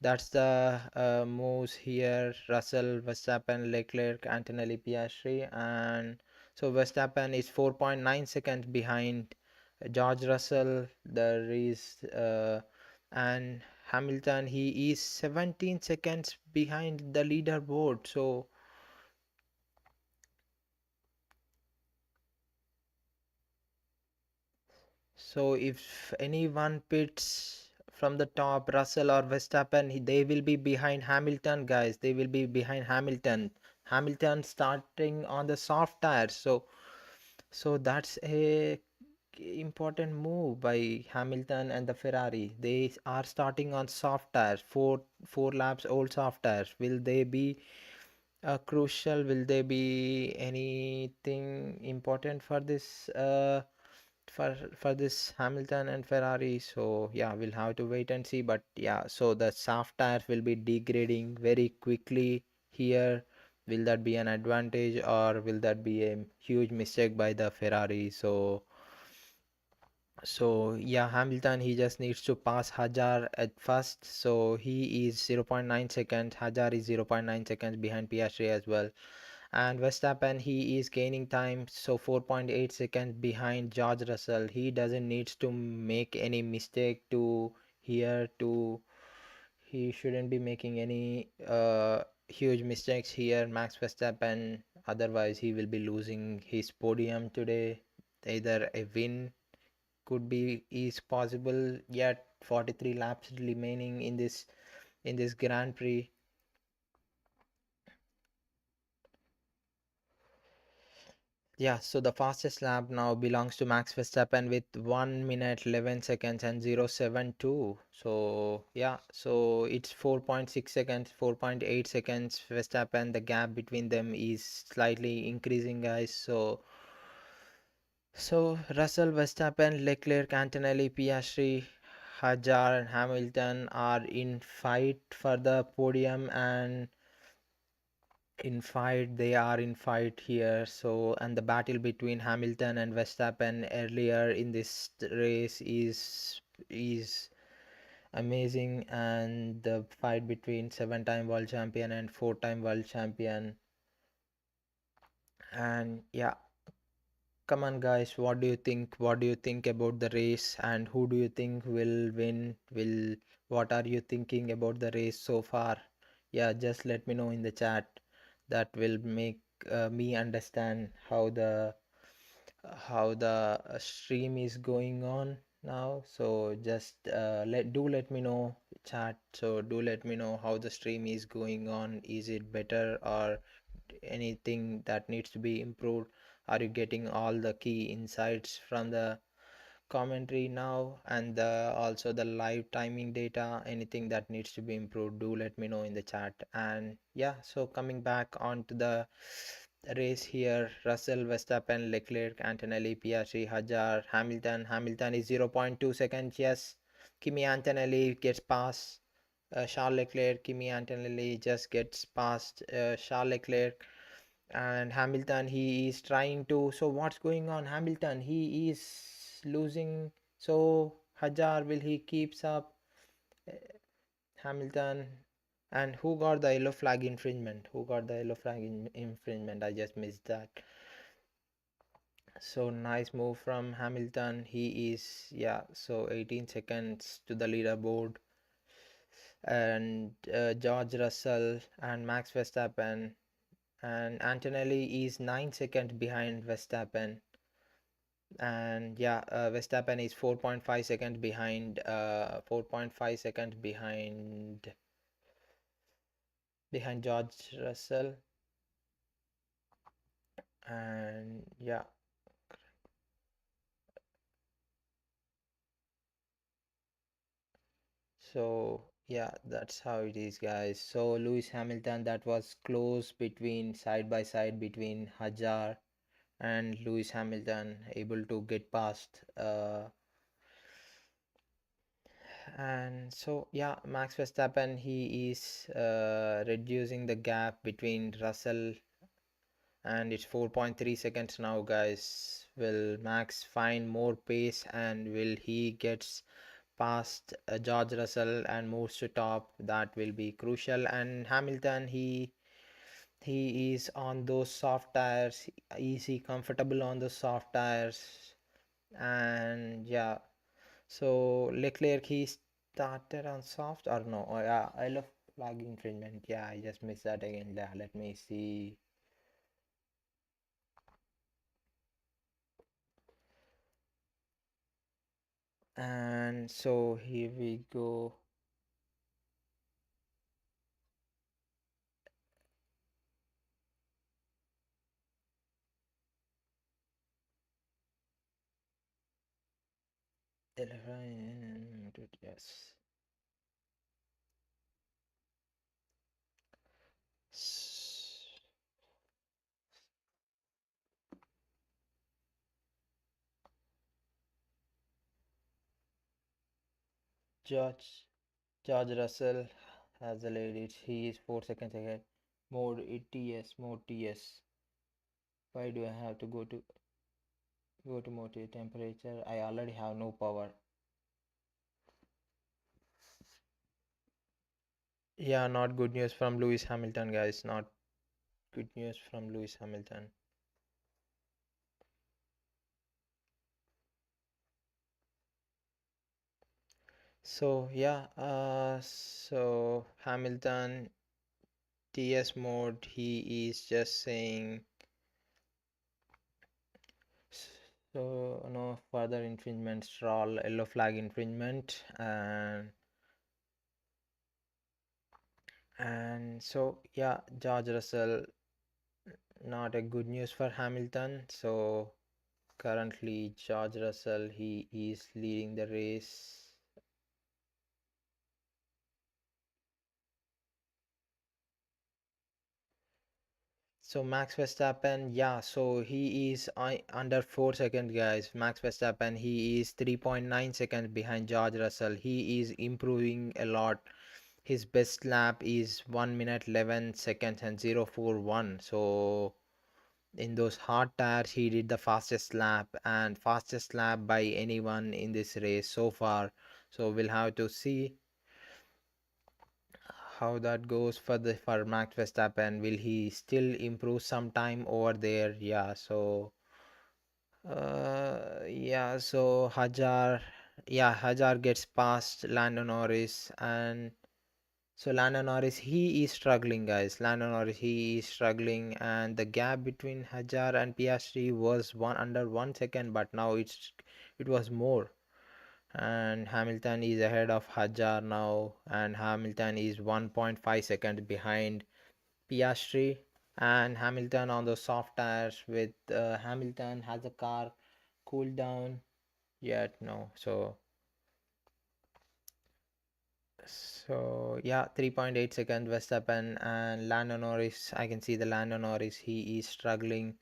that's the moves here. Russell, Verstappen, Leclerc, Antonelli, Piastri, and so Verstappen is 4.9 seconds behind George Russell. There is and Hamilton, he is 17 seconds behind the leaderboard. So if anyone pits from the top, Russell or Verstappen, they will be behind Hamilton, guys. They will be behind Hamilton. Hamilton starting on the soft tires. So that's a important move by Hamilton and the Ferrari. They are starting on soft tires, four laps old soft tires. Will they be crucial? Will they be anything important for this this Hamilton and Ferrari? So yeah, we'll have to wait and see. But yeah, so the soft tires will be degrading very quickly here. Will that be an advantage, or will that be a huge mistake by the Ferrari? So yeah, Hamilton, he just needs to pass Hajar at first. So he is 0.9 seconds. Hajar is 0.9 seconds behind Piastri as well. And Verstappen, he is gaining time, so 4.8 seconds behind George Russell. He doesn't needs to make any mistake to here to he shouldn't be making any huge mistakes here, Max Verstappen. Otherwise, he will be losing his podium today. Either a win could be is possible, yet 43 laps remaining in this Grand Prix. Yeah, so the fastest lap now belongs to Max Verstappen with 1 minute 11 seconds and 0.72. So yeah, so it's 4.6 seconds, 4.8 seconds. Verstappen, the gap between them is slightly increasing, guys. So Russell, Verstappen, Leclerc, Antonelli, Piastri, Hajar, and Hamilton are in fight for the podium, and they are in fight here. So and the battle between Hamilton and Verstappen earlier in this race is amazing, and the fight between 7-time world champion and 4-time world champion. And yeah, come on, guys, what do you think about the race, and who do you think will win? What are you thinking about the race so far? Yeah, just let me know in the chat. That will make me understand how the stream is going on. now. So just let me know, chat. So do let me know how the stream is going on. Is it better or anything that needs to be improved? Are you getting all the key insights from the commentary now, and also the live timing data? Anything that needs to be improved, do let me know in the chat. And yeah, so coming back onto the race here, Russell, Verstappen, Leclerc, Antonelli, Piastri, Hajar, Hamilton is 0.2 seconds. Yes, Kimi Antonelli gets past Charles Leclerc. Kimi Antonelli just gets past Charles Leclerc. And Hamilton, he is trying to, so what's going on? Hamilton, he is losing. So Hajar, will he keeps up? Uh, Hamilton. And who got the yellow flag infringement? Who got the yellow flag infringement? I just missed that. So nice move from Hamilton. He is, yeah, so 18 seconds to the leaderboard. And George Russell and Max Verstappen and Antonelli is 9 seconds behind Verstappen. And yeah, Verstappen is 4.5 seconds behind, 4.5 seconds behind George Russell. And yeah, so yeah, that's how it is, guys. So Lewis Hamilton, that was close between side by side between Hajar and Lewis Hamilton, able to get past. And so yeah, Max Verstappen, he is reducing the gap between Russell, and it's 4.3 seconds now, guys. Will Max find more pace, and will he gets past George Russell and moves to top? That will be crucial. And Hamilton, he is on those soft tires. Is he comfortable on those soft tires? And yeah, so Leclerc, he started on soft or no? Oh yeah, I love flag infringement. Yeah, I just missed that again. Yeah, let me see. And so here we go. Yes. George George Russell has the lead. He is 4 seconds ahead. Mode TS. Mode TS. Why do I have to go to mode temperature? I already have no power. Yeah, not good news from Lewis Hamilton, guys. Not good news from Lewis Hamilton. So yeah, so Hamilton TS mode, he is just saying, so no further infringement, Stroll yellow flag infringement. And so yeah, George Russell, not a good news for Hamilton. So currently George Russell, he is leading the race. So Max Verstappen, yeah, so he is under 4 seconds, guys. Max Verstappen, he is 3.9 seconds behind George Russell. He is improving a lot. His best lap is 1 minute 11 seconds and 041. So in those hard tires, he did the fastest lap, and fastest lap by anyone in this race so far. So we'll have to see how that goes for Max Verstappen. Will he still improve sometime over there? Yeah, so Hajar gets past Lando Norris. And so Lando Norris, he is struggling, guys. Lando Norris, he is struggling, and the gap between Hajar and Piastri was one under 1 second, but now it was more. and Hamilton is ahead of Hajar now, and Hamilton is 1.5 seconds behind Piastri. And Hamilton on the soft tires with Hamilton has a car cooled down yet no. So yeah, 3.8 second Verstappen and Lando Norris. I can see the Lando Norris. He is struggling.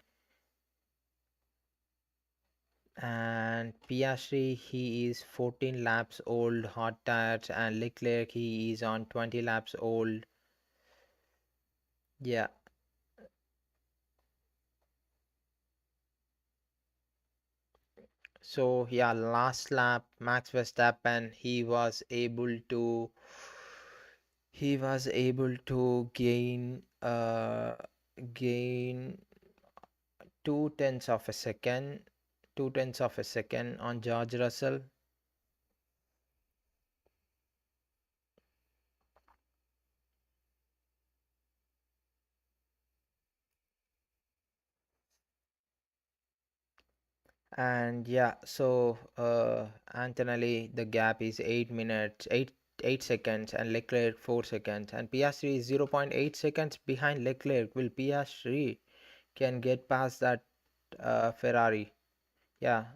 And Piastri, he is 14 laps old, hot tires, and Leclerc, he is on 20 laps old. Yeah. So yeah, last lap, Max Verstappen, he was able to gain 2 tenths of a second on George Russell. And yeah, so Antonelli, the gap is 8 minutes, 8 seconds, and Leclerc 4 seconds, and Piastri is 0.8 seconds behind Leclerc. Will Piastri can get past that Ferrari? Yeah,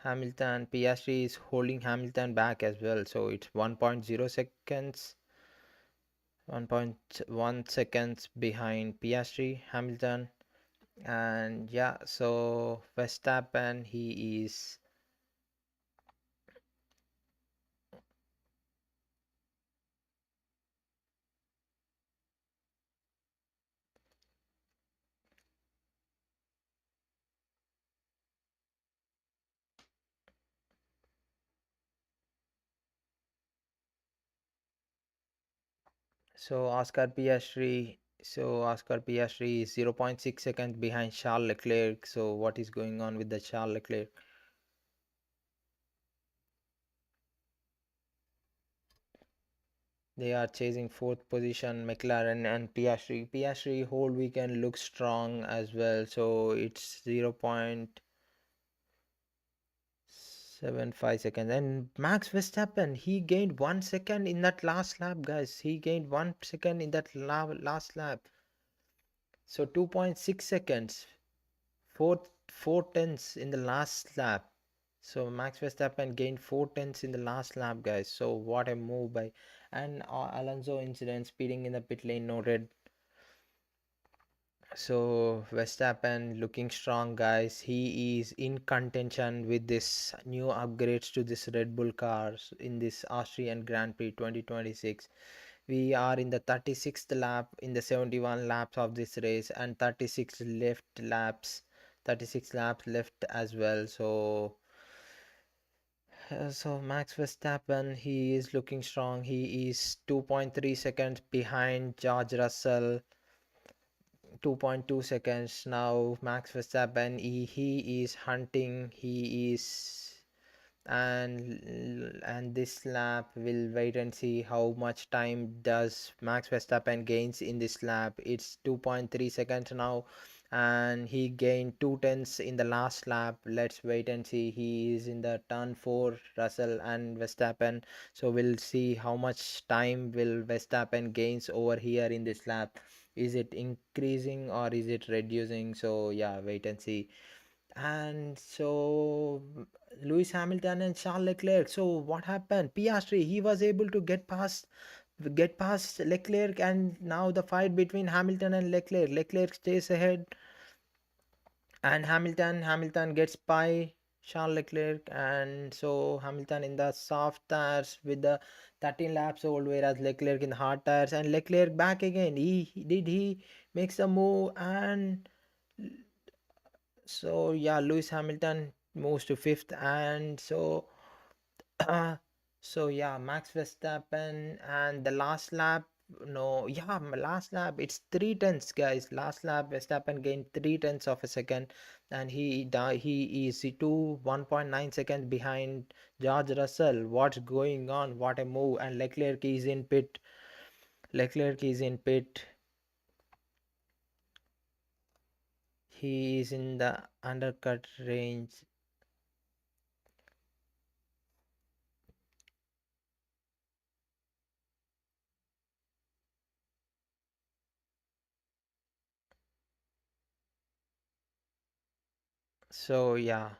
Hamilton, Piastri is holding Hamilton back as well, so it's 1.0 seconds, 1.1 seconds behind Piastri, Hamilton, and yeah, so Verstappen, he is. So Oscar Piastri is 0.6 seconds behind Charles Leclerc. So what is going on with the Charles Leclerc? They are chasing fourth position, McLaren and Piastri. Piastri whole weekend looks strong as well. So it's 0.75 seconds. And Max Verstappen, he gained 1 second in that last lap, guys. He gained 1 second in that last lap. So 2.6 seconds. Four tenths in the last lap. So Max Verstappen gained 4 tenths in the last lap, guys. So what a move by. And Alonso incident speeding in the pit lane noted. So Verstappen looking strong, guys. He is in contention with this new upgrades to this Red Bull cars in this Austrian Grand Prix 2026. We are in the 36th lap in the 71 laps of this race, and 36 laps left as well. So Max Verstappen, he is looking strong. He is 2.3 seconds behind George Russell. 2.2 seconds now. Max Verstappen, he is hunting. He is and this lap we'll wait and see how much time does Max Verstappen gains in this lap. It's 2.3 seconds now, and he gained 2 tenths in the last lap. Let's wait and see. He is in the turn 4, Russell and Verstappen, so we'll see how much time will Verstappen gains over here in this lap. Is it increasing or is it reducing? So yeah, wait and see. And so Lewis Hamilton and Charles Leclerc. So what happened? Piastri, he was able to get past Leclerc, and now the fight between Hamilton and Leclerc. Leclerc stays ahead, and Hamilton gets by Charles Leclerc, and so Hamilton in the soft tires with the 13 laps old, whereas Leclerc in the hard tires, and Leclerc back again. He makes the move, and so yeah, Lewis Hamilton moves to fifth, and so yeah, Max Verstappen and the last lap. No, yeah, last lap it's 3 tenths, guys. Last lap Verstappen gained 3 tenths of a second, and he is 1.9 seconds behind George Russell. What's going on? What a move! And Leclerc is in pit. Leclerc is in pit. He is in the undercut range. So yeah,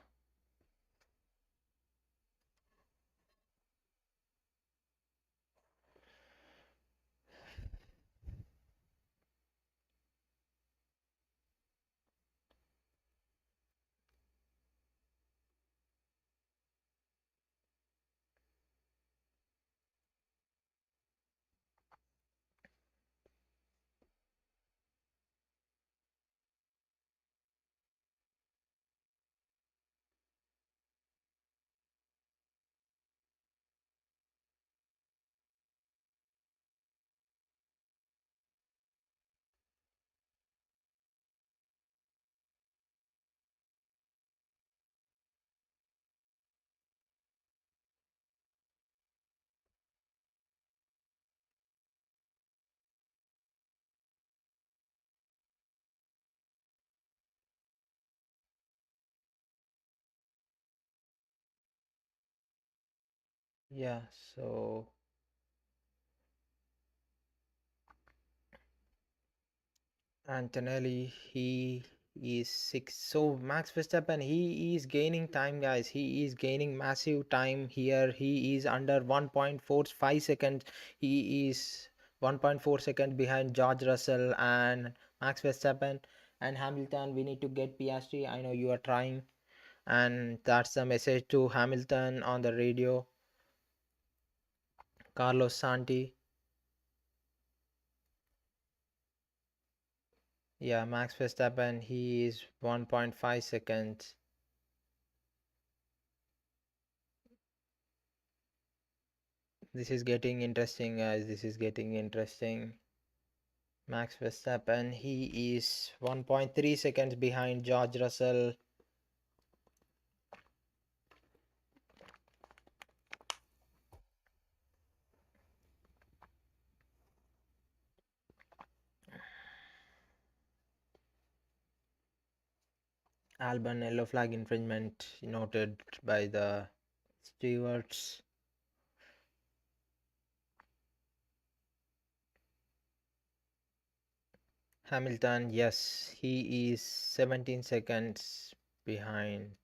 yeah. So Antonelli, he is six. So Max Verstappen, he is gaining time, guys. He is gaining massive time here. He is under 1.45 seconds. He is 1.4 seconds behind George Russell and Max Verstappen and Hamilton. We need to get Piastri. I know you are trying, and that's the message to Hamilton on the radio. Carlos Santi. Yeah, Max Verstappen, he is 1.5 seconds. This is getting interesting, guys. This is getting interesting. Max Verstappen, he is 1.3 seconds behind George Russell. Albon yellow flag infringement noted by the stewards. Hamilton, yes, he is 17 seconds behind.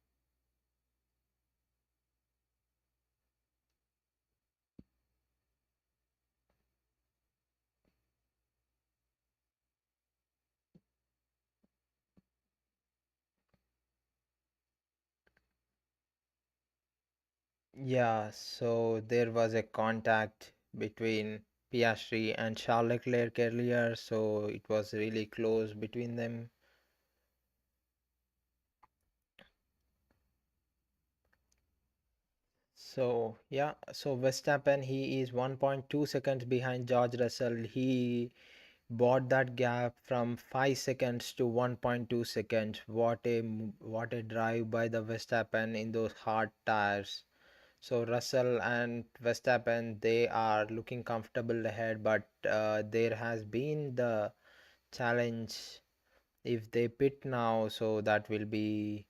Yeah, so there was a contact between Piastri and Charles Leclerc earlier, so it was really close between them. So yeah, so Verstappen, he is 1.2 seconds behind George Russell. He bought that gap from 5 seconds to 1.2 seconds. What a drive by the Verstappen in those hard tires. So Russell and Verstappen, they are looking comfortable ahead, but there has been the challenge if they pit now, so that will be,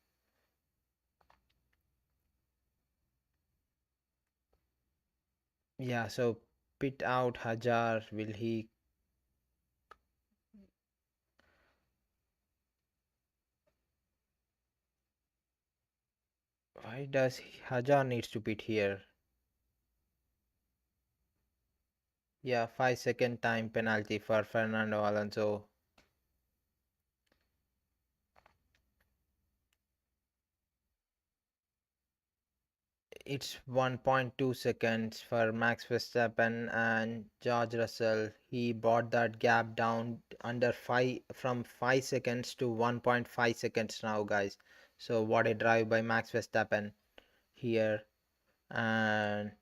yeah. So pit out Hajar, will he? Why does Hajar needs to pit here? Yeah, 5 second time penalty for Fernando Alonso. It's 1.2 seconds for Max Verstappen and George Russell. He brought that gap down under 5 from 5 seconds to 1.5 seconds now, guys. So what a drive by Max Verstappen here. And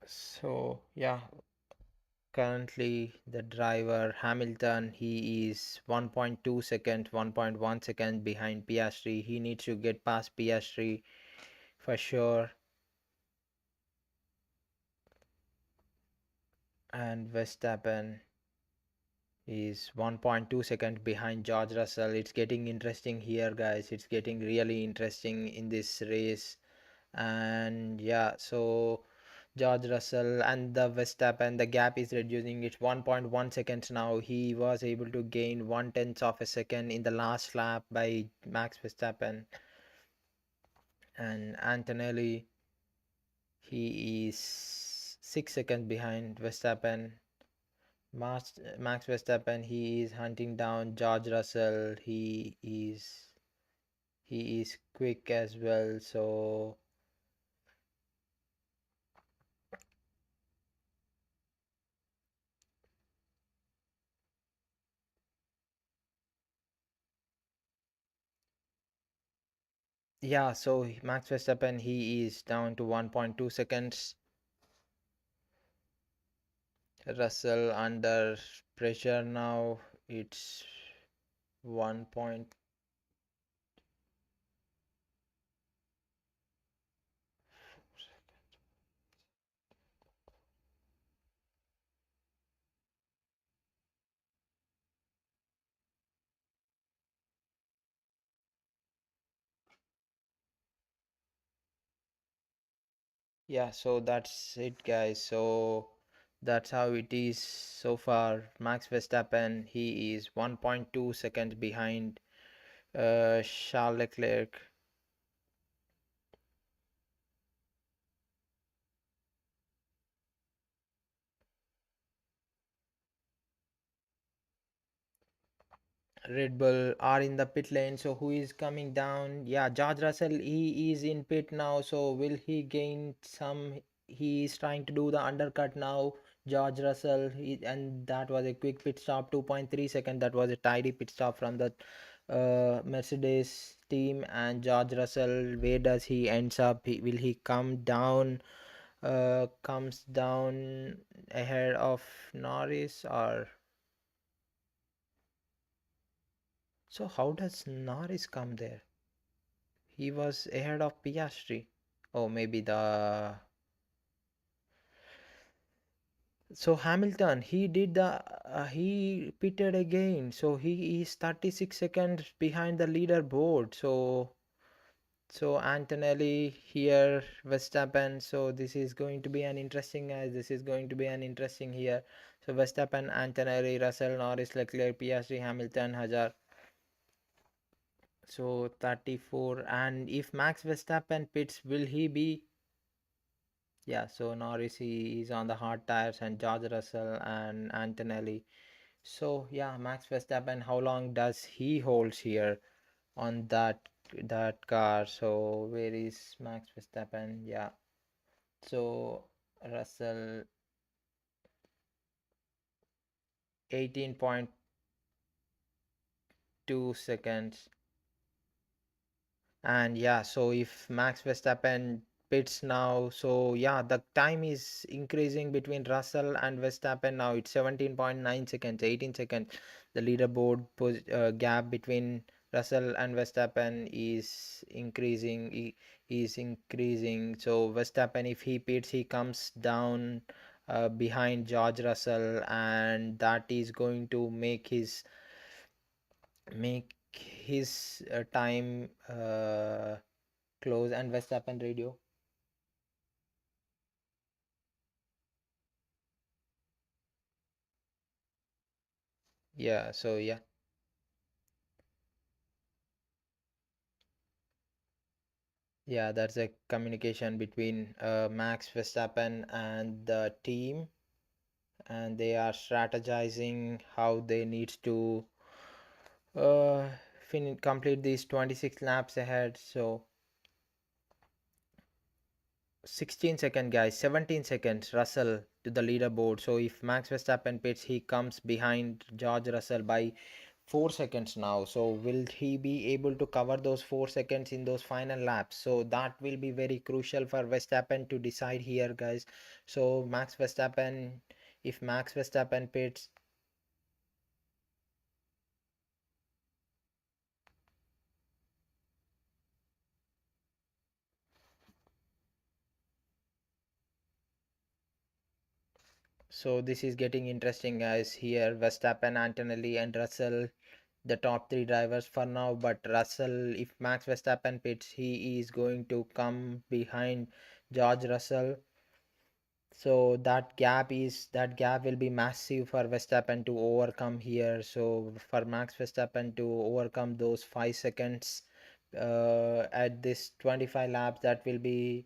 so yeah, currently the driver Hamilton, he is 1.2 seconds, 1.1 second behind Piastri. He needs to get past Piastri for sure. And Verstappen is 1.2 seconds behind George Russell. It's getting interesting here, guys. It's getting really interesting in this race. And yeah, so George Russell and the Verstappen, the gap is reducing. It's 1.1 seconds now. He was able to gain 1/10 of a second in the last lap by Max Verstappen. And Antonelli, he is 6 seconds behind Verstappen. Max Verstappen, he is hunting down George Russell. He is quick as well. So yeah, so Max Verstappen, he is down to 1.2 seconds. Russell under pressure now. It's 1 point. Yeah, so that's it, guys. So that's how it is so far. Max Verstappen, he is 1.2 seconds behind Charles Leclerc. Red Bull are in the pit lane. So who is coming down? Yeah, George Russell, he is in pit now. So will he gain some? He is trying to do the undercut now. George Russell, and that was a quick pit stop, 2.3 seconds. That was a tidy pit stop from the Mercedes team. And George Russell, where does he ends up? Will he come down? Comes down ahead of Norris, or so how does Norris come there? He was ahead of Piastri. Oh, maybe the. So Hamilton, he did the. He pitted again. So he is 36 seconds behind the leaderboard. So Antonelli here, Verstappen. So this is going to be an interesting, guys. This is going to be an interesting here. So Verstappen, Antonelli, Russell, Norris, Leclerc, Piastri, Hamilton, Hazard. So 34. And if Max Verstappen pits, will he be? Yeah, so Norris he is on the hard tires, and George Russell and Antonelli. So yeah, Max Verstappen, how long does he holds here on that car? So where is Max Verstappen? Yeah. So Russell 18.2 seconds. And yeah, so if Max Verstappen pits now, so yeah, the time is increasing between Russell and Verstappen now. It's 17.9 seconds, 18 seconds. The leaderboard gap between Russell and Verstappen is increasing. Is increasing. So Verstappen, if he pits, he comes down behind George Russell, and that is going to make his time close. And Verstappen radio. Yeah, so yeah. Yeah, that's a communication between Max Verstappen and the team, and they are strategizing how they need to uh, complete these 26 laps ahead. So 16 second, guys, 17 seconds Russell to the leaderboard. So if Max Verstappen pits, he comes behind George Russell by 4 seconds now. So will he be able to cover those 4 seconds in those final laps? So that will be very crucial for Verstappen to decide here, guys. So Max Verstappen, if Max Verstappen pits, so this is getting interesting, guys. Here Verstappen, Antonelli, and Russell, the top three drivers for now. But Russell, if Max Verstappen pits, he is going to come behind George Russell. So that gap will be massive for Verstappen to overcome here. So for Max Verstappen to overcome those 5 seconds at this 25 laps, that will be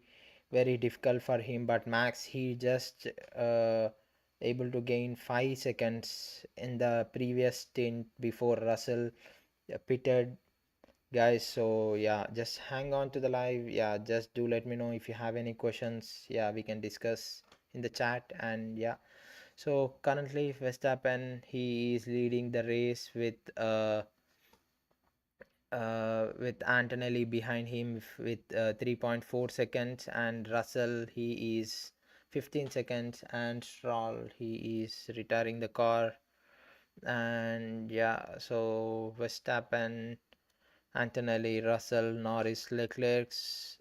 very difficult for him. But Max, he just able to gain 5 seconds in the previous stint before Russell pitted, guys. So yeah, just hang on to the live. Yeah, just do let me know if you have any questions. Yeah, we can discuss in the chat. And yeah, so currently Verstappen, he is leading the race with Antonelli behind him with 3.4 seconds, and Russell, he is 15 seconds, and Stroll, he is retiring the car. And yeah, so Verstappen, Antonelli, Russell, Norris, Leclerc's,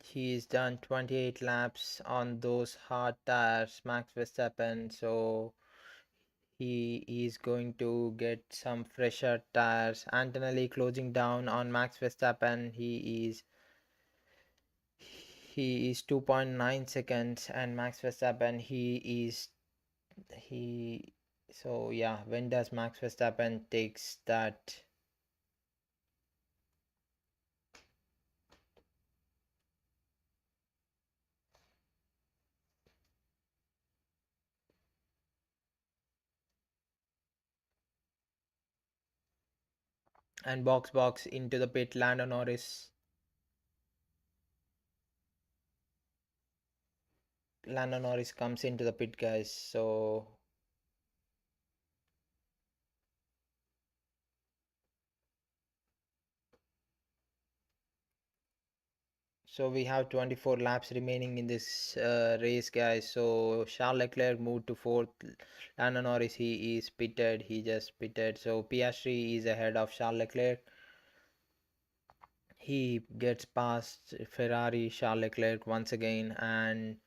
he's done 28 laps on those hard tires, Max Verstappen. So he is going to get some fresher tires. Antonelli closing down on Max Verstappen. He is 2.9 seconds, and Max Verstappen, he so yeah, when does Max Verstappen takes that? And box into the pit, Lando Norris. Lando Norris comes into the pit, guys. So we have 24 laps remaining in this race, guys. So Charles Leclerc moved to fourth. Lando Norris, he is pitted. He just pitted. So Piastri is ahead of Charles Leclerc. He gets past Ferrari, Charles Leclerc once again, and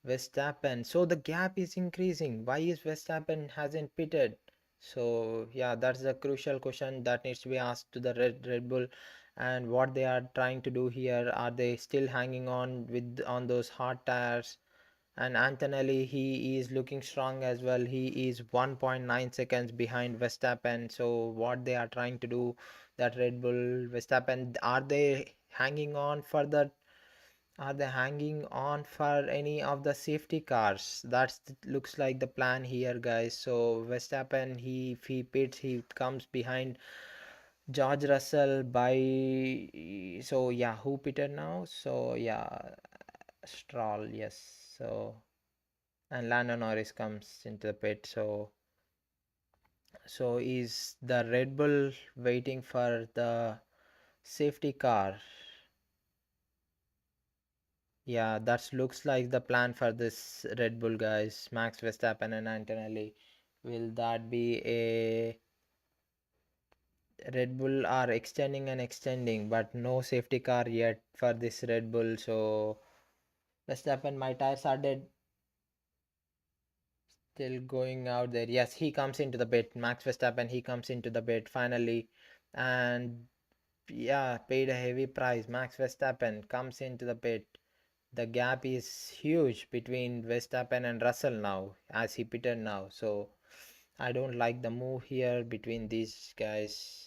Verstappen. So the gap is increasing. Why is Verstappen hasn't pitted? So yeah, that's the crucial question that needs to be asked to the Red Bull, and what they are trying to do here. Are they still hanging on on those hard tires? And Antonelli, he is looking strong as well. He is 1.9 seconds behind Verstappen. So what they are trying to do, that Red Bull, Verstappen, are they hanging on for any of the safety cars? That looks like the plan here, guys. So Verstappen, if he pits, he comes behind George Russell by, so yeah, who pitted now? So yeah, Stroll, yes. So and Lando Norris comes into the pit. So is the Red Bull waiting for the safety car? Yeah, that looks like the plan for this Red Bull, guys. Max Verstappen and Antonelli. Will that be a Red Bull are extending, but no safety car yet for this Red Bull. So Verstappen, my tires are dead. Still going out there. Yes, he comes into the pit. Max Verstappen, he comes into the pit finally. And yeah, paid a heavy price. Max Verstappen comes into the pit. The gap is huge between Verstappen and Russell now, as he pitted now. So I don't like the move here between these guys.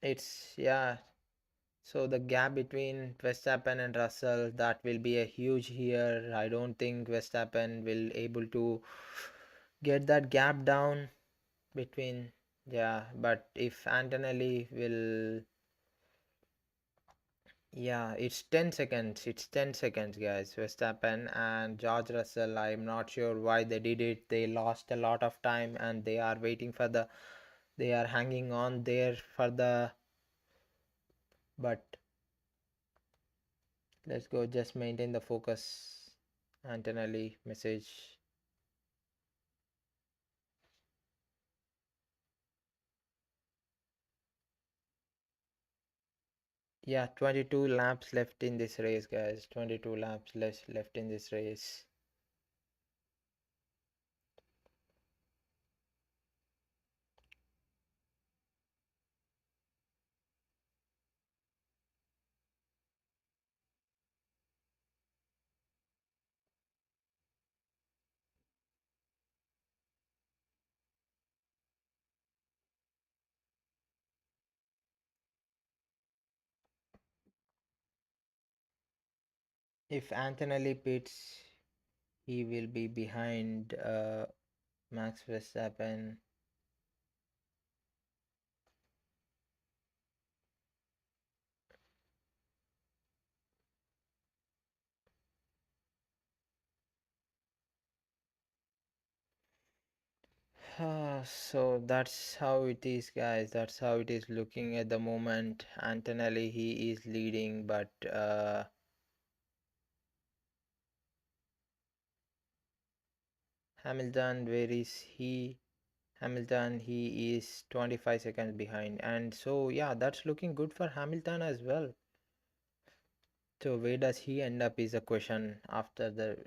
It's yeah. So the gap between Verstappen and Russell, that will be a huge here. I don't think Verstappen will able to get that gap down between, yeah. But if Antonelli will, yeah, it's 10 seconds. It's 10 seconds, guys. Verstappen and George Russell, I'm not sure why they did it. They lost a lot of time, and they are waiting for they are hanging on there for but let's go, just maintain the focus. Antonelli message. Yeah, 22 laps left in this race, guys. 22 laps left in this race. If Antonelli pits, he will be behind Max Verstappen. So that's how it is, guys. That's how it is looking at the moment. Antonelli, he is leading, but Hamilton, where is he? Hamilton, he is 25 seconds behind. And so, yeah, that's looking good for Hamilton as well. So, where does he end up is a question after the.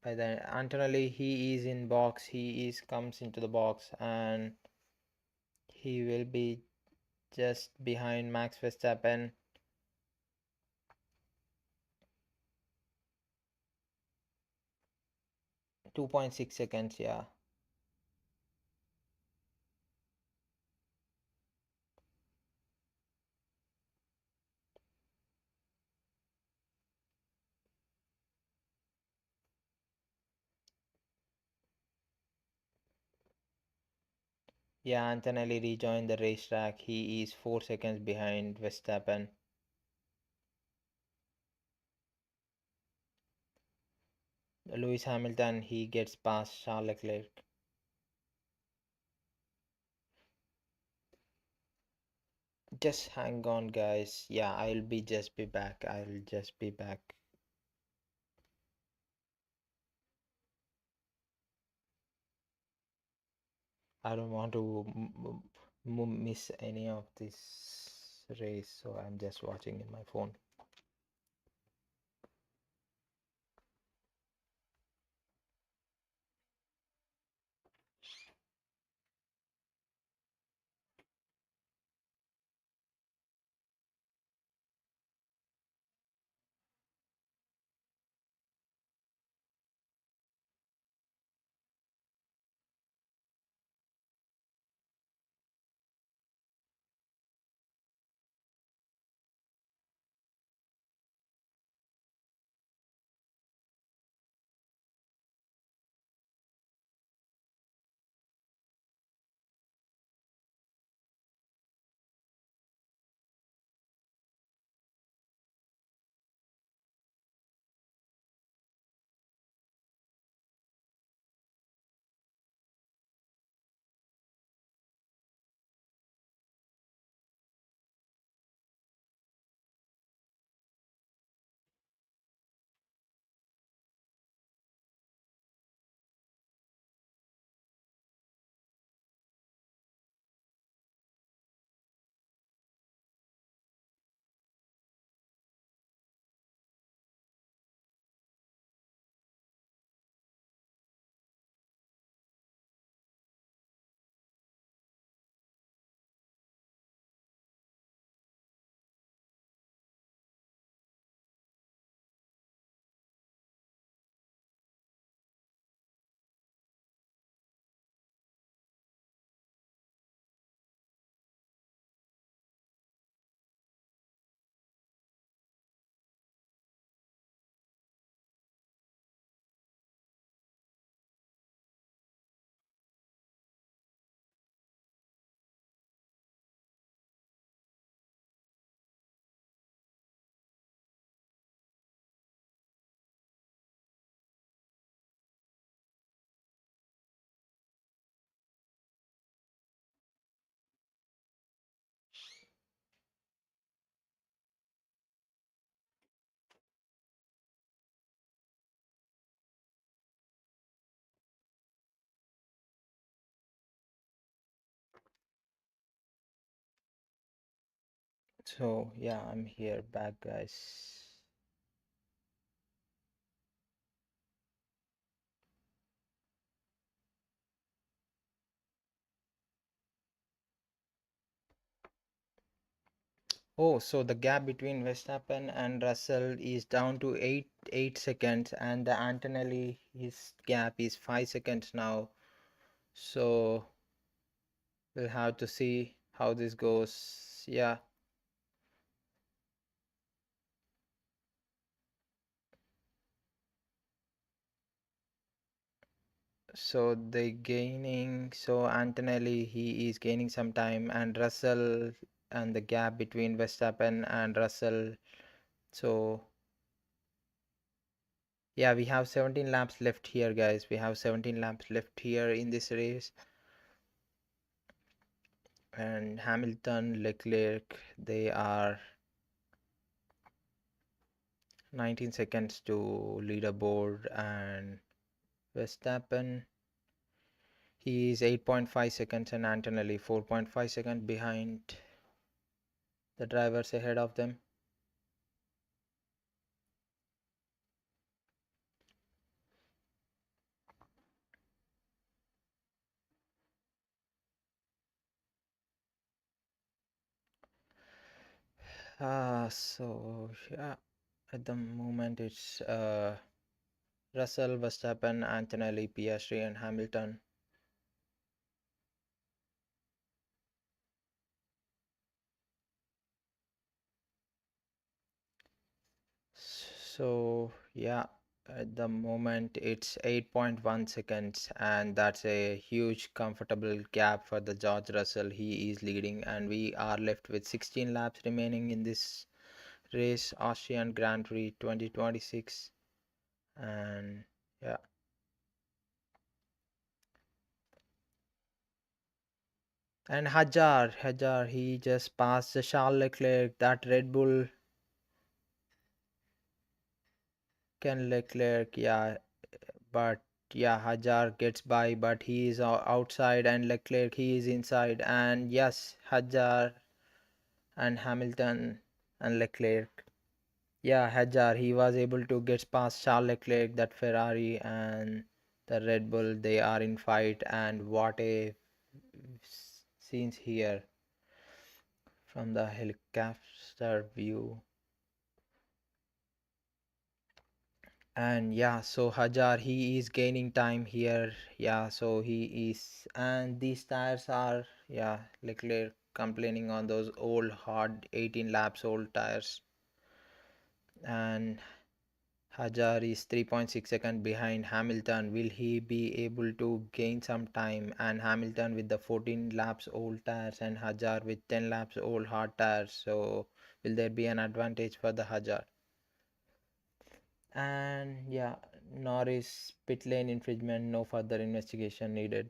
By the Antonelli, he is in box. He is comes into the box, and he will be just behind Max Verstappen. 2.6 seconds, yeah. Yeah, Antonelli rejoined the racetrack. He is 4 seconds behind Verstappen. Lewis Hamilton, he gets past Charles Leclerc. Just hang on, guys. Yeah, I'll be just be back. I'll just be back. I don't want to miss any of this race, so I'm just watching in my phone. So yeah, I'm here back, guys. Oh, so the gap between Verstappen and Russell is down to 8 seconds, and the Antonelli his gap is 5 seconds now. So we'll have to see how this goes. Yeah, so they gaining. So Antonelli he is gaining some time, and Russell and the gap between Verstappen and Russell. So yeah, we have 17 laps left here, guys. We have 17 laps left here in this race. And Hamilton, Leclerc, they are 19 seconds to leaderboard, and Verstappen, he is 8.5 seconds, and Antonelli 4.5 seconds behind the drivers ahead of them. So yeah, at the moment it's Russell, Verstappen, Antonelli, Piastri, and Hamilton. So yeah, at the moment it's 8.1 seconds, and that's a huge comfortable gap for the George Russell. He is leading, and we are left with 16 laps remaining in this race, Austrian Grand Prix 2026. And yeah, and Hajar, he just passed the Charles Leclerc. That Red Bull can Leclerc, yeah, but yeah, Hajar gets by, but he is outside, and Leclerc he is inside, and yes, Hajar and Hamilton and Leclerc. Yeah, Hajar he was able to get past Charles Leclerc, that Ferrari, and the Red Bull. They are in fight, and what a scenes here from the helicopter view. And yeah, so Hajar he is gaining time here. Yeah, so he is, and these tires are, yeah, Leclerc complaining on those old hard 18 laps old tires. And Hajar is 3.6 seconds behind Hamilton. Will he be able to gain some time? And Hamilton with the 14 laps old tires, and Hajar with 10 laps old hard tires. So will there be an advantage for the Hajar? And yeah, Norris pit lane infringement, no further investigation needed.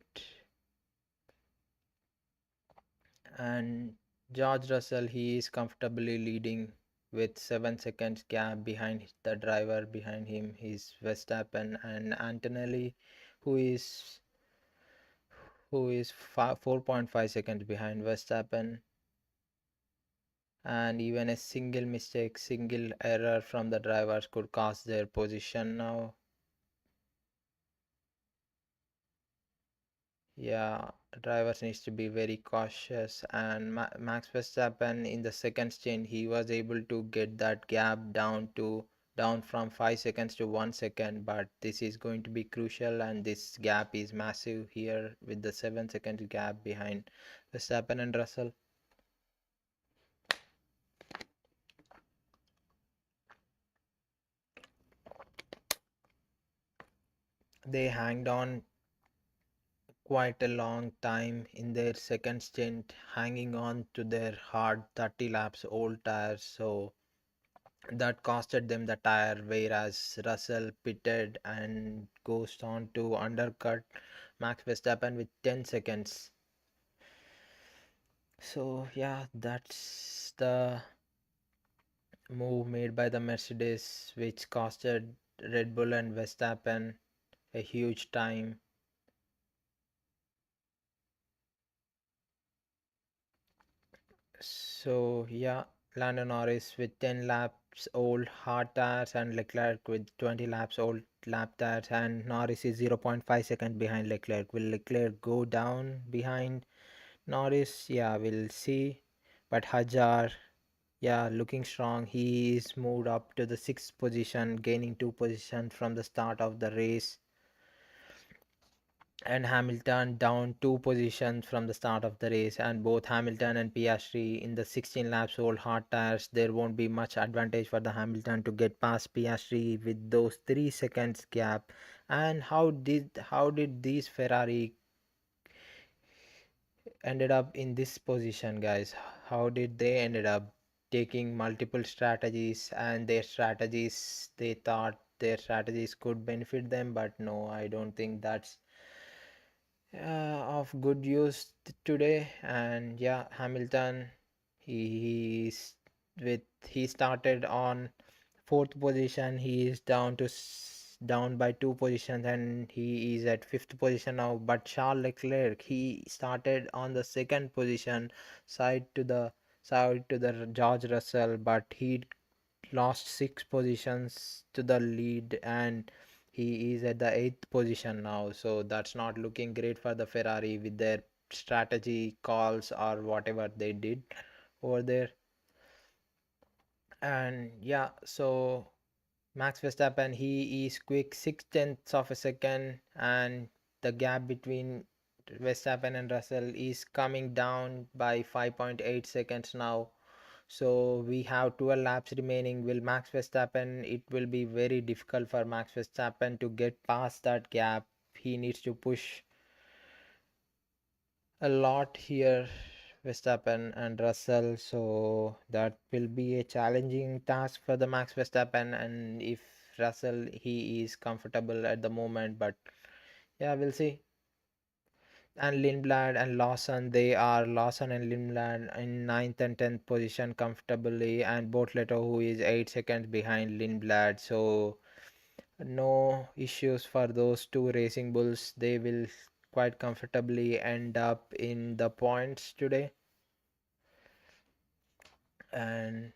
And George Russell, he is comfortably leading with 7 seconds gap behind the driver behind him. He's Verstappen, and Antonelli, who is 4.5 seconds behind Verstappen. And even a single mistake, single error from the drivers could cost their position now. Yeah, drivers needs to be very cautious. And Max Verstappen in the second stint, he was able to get that gap down from 5 seconds to 1 second. But this is going to be crucial, and this gap is massive here with the 7 second gap behind Verstappen and Russell. They hanged on quite a long time in their second stint, hanging on to their hard 30 laps old tires. So that costed them the tire, whereas Russell pitted and goes on to undercut Max Verstappen with 10 seconds. So yeah, that's the move made by the Mercedes, which costed Red Bull and Verstappen a huge time. So yeah, Lando Norris with 10 laps old hard tires and Leclerc with 20 laps old lap tires, and Norris is 0.5 seconds behind Leclerc. Will Leclerc go down behind Norris? Yeah, we'll see. But Hajar, yeah, looking strong. He is moved up to the sixth position, gaining two positions from the start of the race. And Hamilton down two positions from the start of the race, and both Hamilton and Piastri in the 16 laps old hard tires. There won't be much advantage for the Hamilton to get past Piastri with those 3 seconds gap. And how did these Ferrari ended up in this position, guys? How did they ended up taking multiple strategies, and their strategies, they thought their strategies could benefit them, but no, I don't think that's of good use today. And yeah, Hamilton, he's with he started on fourth position. He is down to down by two positions, and he is at fifth position now. But Charles Leclerc, he started on the second position, side to the George Russell, but he lost 6 positions to the lead, and he is at the eighth position now. So that's not looking great for the Ferrari with their strategy calls or whatever they did over there. And yeah, so Max Verstappen, he is quick 6/10 of a second, and the gap between Verstappen and Russell is coming down by 5.8 seconds now. So we have 12 laps remaining. Will Max Verstappen, it will be very difficult for Max Verstappen to get past that gap. He needs to push a lot here, Verstappen and Russell. So that will be a challenging task for the Max Verstappen. And if Russell, he is comfortable at the moment, but yeah, we'll see. And Lindblad and Lawson, they are Lawson and Lindblad in ninth and 10th position comfortably, and Bortletto, who is 8 seconds behind Lindblad. So no issues for those two racing bulls. They will quite comfortably end up in the points today. and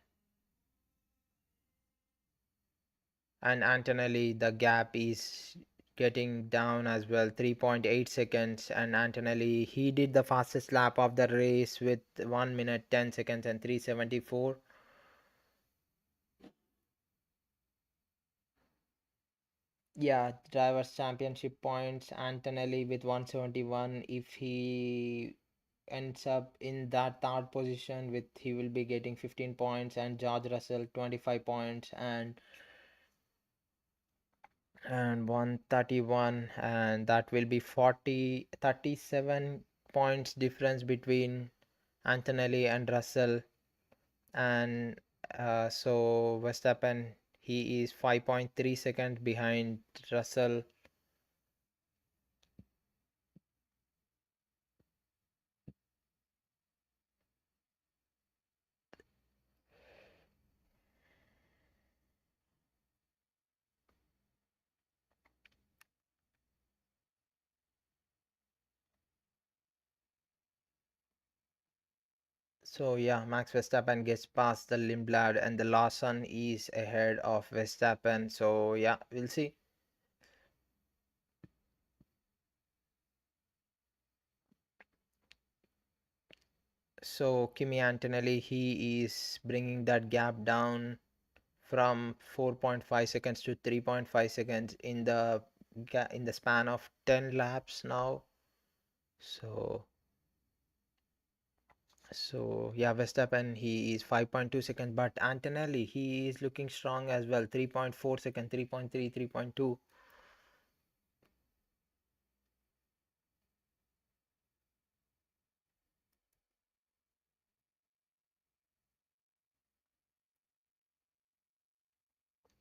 and Antonelli, the gap is getting down as well, 3.8 seconds. And Antonelli, he did the fastest lap of the race with 1 minute 10 seconds and 374. Yeah, drivers championship points, Antonelli with 171. If he ends up in that third position, with he will be getting 15 points, and George Russell 25 points, and 131, and that will be 37 points difference between Antonelli and Russell. And so Verstappen, he is 5.3 seconds behind Russell. So yeah, Max Verstappen gets past the Lindblad, and the Lawson is ahead of Verstappen. So yeah, we'll see. So Kimi Antonelli, he is bringing that gap down from 4.5 seconds to 3.5 seconds in the span of 10 laps now. So yeah, Verstappen, he is 5.2 seconds, but Antonelli, he is looking strong as well, 3.4 seconds, 3.3, 3.2.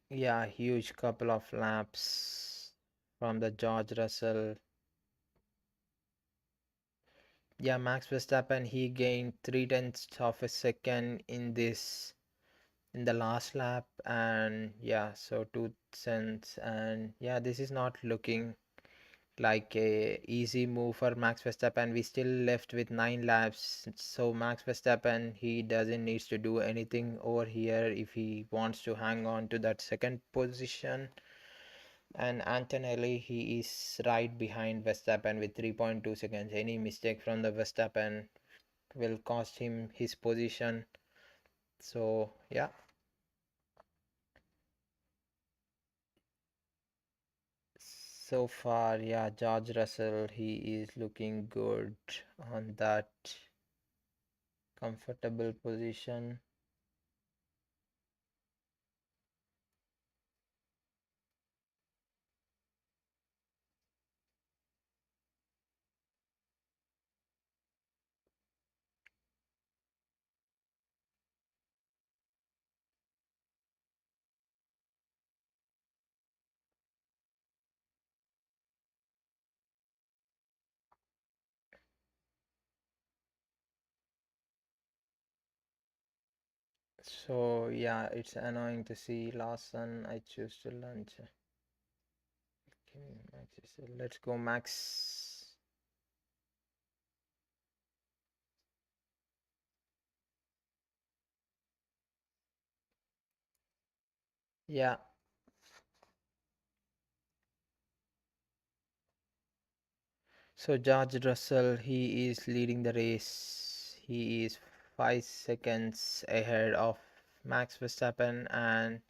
Yeah, huge couple of laps from the George Russell. Yeah, Max Verstappen, he gained 3/10 of a second in the last lap. And yeah, so 2 cents. And yeah, this is not looking like a easy move for Max Verstappen. We still left with 9 laps, so Max Verstappen, he doesn't needs to do anything over here if he wants to hang on to that second position. And Antonelli, he is right behind Verstappen with 3.2 seconds. Any mistake from the Verstappen will cost him his position. So yeah. So far, yeah, George Russell, he is looking good on that comfortable position. So yeah, it's annoying to see Lawson. I choose to launch. Okay, let's go Max. Yeah. So George Russell, he is leading the race. He is 5 seconds ahead of Max Verstappen, and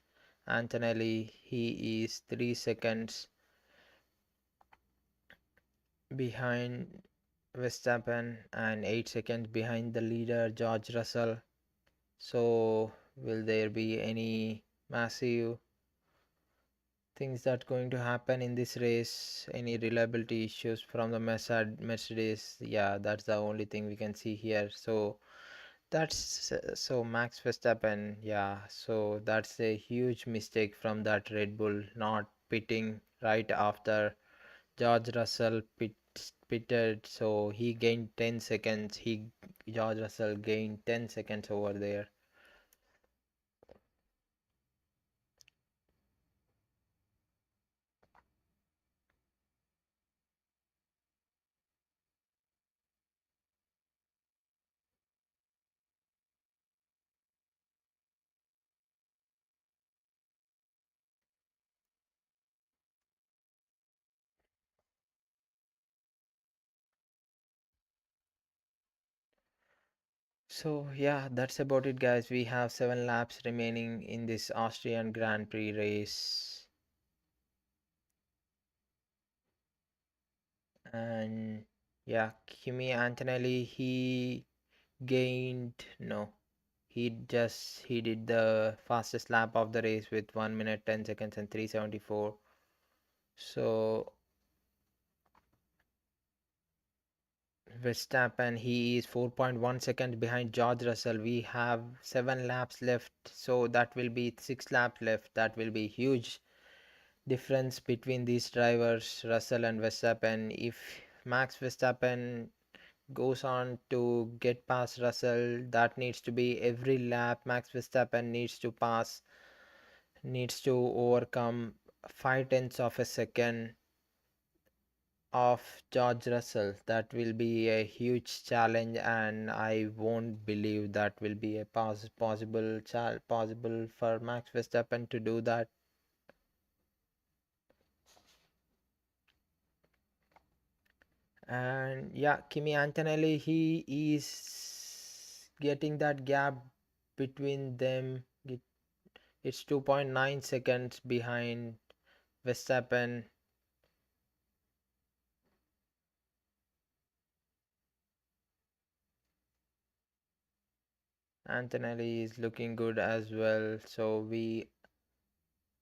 Antonelli, he is 3 seconds behind Verstappen and 8 seconds behind the leader George Russell. So will there be any massive things that going to happen in this race? Any reliability issues from the Mercedes? Yeah, that's the only thing we can see here. So that's so Max Verstappen. Yeah, so that's a huge mistake from that Red Bull not pitting right after George Russell pitted, so he gained 10 seconds. George Russell gained 10 seconds over there. So yeah, that's about it, guys. We have 7 laps remaining in this Austrian Grand Prix race, and yeah, Kimi Antonelli, he gained no, he did the fastest lap of the race with 1 minute 10 seconds and 374. So Verstappen, he is 4.1 seconds behind George Russell. We have 7 laps left, so that will be 6 laps left. That will be huge difference between these drivers, Russell and Verstappen. If Max Verstappen goes on to get past Russell, that needs to be every lap. Max Verstappen needs to overcome 5 tenths of a second of George Russell. That will be a huge challenge, and I won't believe that will be a possible for Max Verstappen to do that. And yeah, Kimi Antonelli, he is getting that gap between them. It's 2.9 seconds behind Verstappen. Antonelli is looking good as well. So we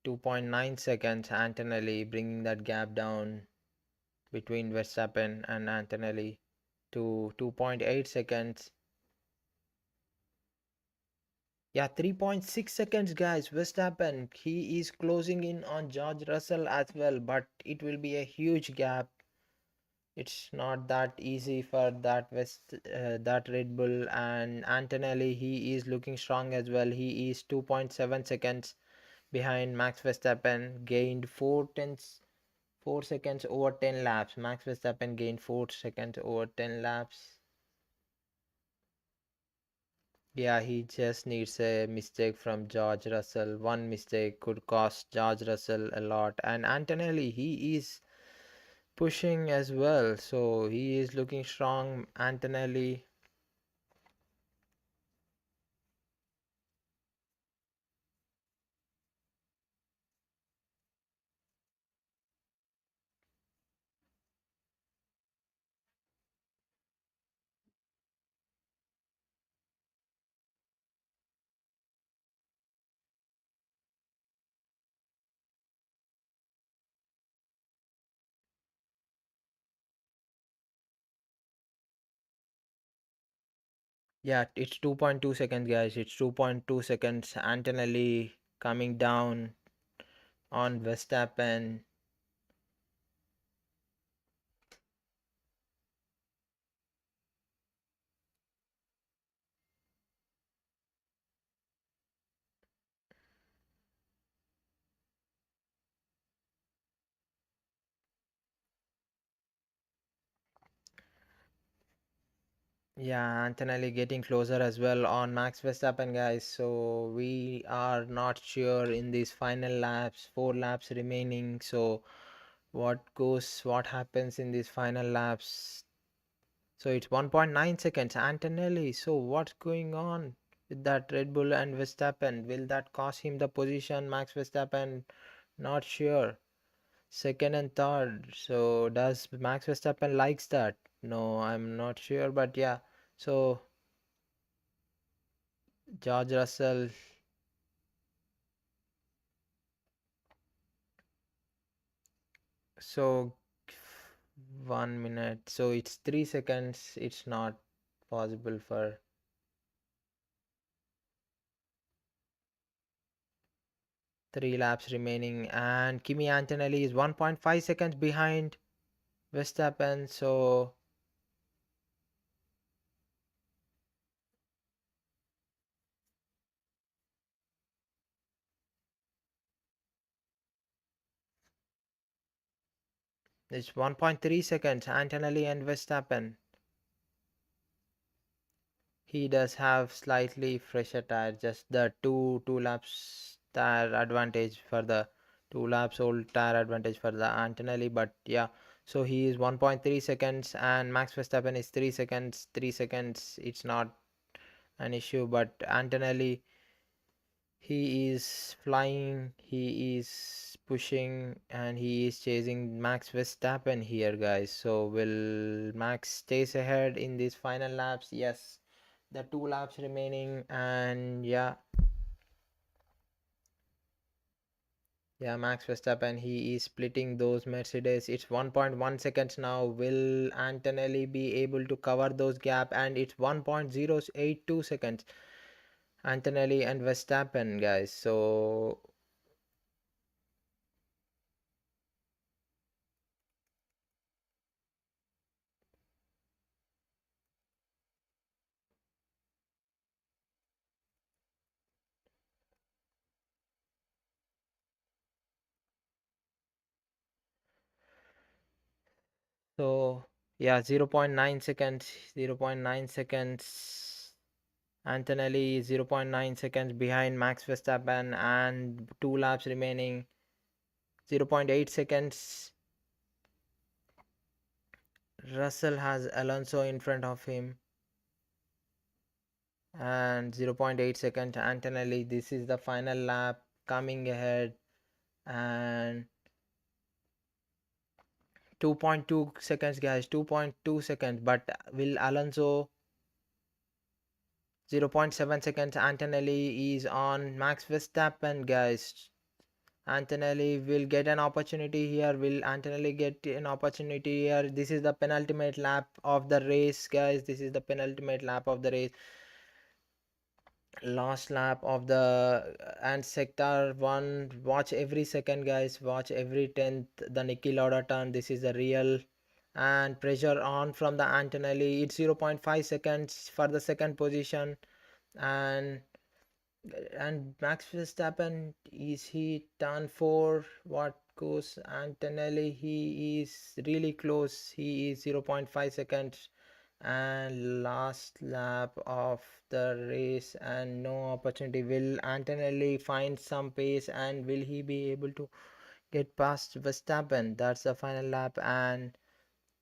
2.9 seconds, Antonelli bringing that gap down between Verstappen and Antonelli to 2.8 seconds. Yeah, 3.6 seconds, guys. Verstappen, he is closing in on George Russell as well, but it will be a huge gap. It's not that easy for that Red Bull. And Antonelli, he is looking strong as well. He is 2.7 seconds behind Max Verstappen, gained 4 tenths 4 seconds over 10 laps. Max Verstappen gained 4 seconds over 10 laps. Yeah, he just needs a mistake from George Russell. One mistake could cost George Russell a lot. And Antonelli, he is pushing as well. So he is looking strong. Antonelli. Yeah, it's 2.2 seconds, guys. It's 2.2 seconds. Antonelli coming down on Verstappen. Yeah, Antonelli getting closer as well on Max Verstappen, guys. So we are not sure in these final laps, 4 laps remaining. So what happens in these final laps? So it's 1.9 seconds. Antonelli. So what's going on with that Red Bull and Verstappen? Will that cost him the position? Max Verstappen, not sure. Second and third. So does Max Verstappen likes that? No, I'm not sure, but yeah. So George Russell. So 1 minute. So it's 3 seconds. It's not possible for 3 laps remaining. And Kimi Antonelli is 1.5 seconds behind Verstappen. So it's 1.3 seconds. Antonelli and Verstappen. He does have slightly fresher tire, just the two laps tire advantage for the 2 laps old tire advantage for the Antonelli. But yeah, so he is 1.3 seconds and Max Verstappen is 3 seconds. 3 seconds, it's not an issue. But Antonelli, he is flying, he is pushing, and he is chasing Max Verstappen here, guys. So will Max stays ahead in these final laps? Yes, the 2 laps remaining, and yeah, Max Verstappen, he is splitting those Mercedes. It's 1.1 seconds now. Will Antonelli be able to cover those gap? And it's 1.082 seconds. Antonelli and Verstappen, guys. So yeah, 0.9 seconds, 0.9 seconds. Antonelli 0.9 seconds behind Max Verstappen and 2 laps remaining. 0.8 seconds. Russell has Alonso in front of him. And 0.8 seconds Antonelli. This is the final lap coming ahead. And 2.2 seconds, guys. 2.2 seconds. But will Alonso 0.7 seconds. Antonelli is on Max Verstappen, guys. Antonelli will get an opportunity here. Will Antonelli get an opportunity here? This is the penultimate lap of the race, guys. This is the penultimate lap of the race. Last lap of the and sector 1. Watch every second, guys. Watch every 10th. The Niki Lauda turn. This is the real. And pressure on from the Antonelli. It's 0.5 seconds for the second position. And Max Verstappen, is he turn 4? What goes Antonelli. He is really close. He is 0.5 seconds. And last lap of the race, and no opportunity. Will Antonelli find some pace, and will he be able to get past Verstappen? That's the final lap, and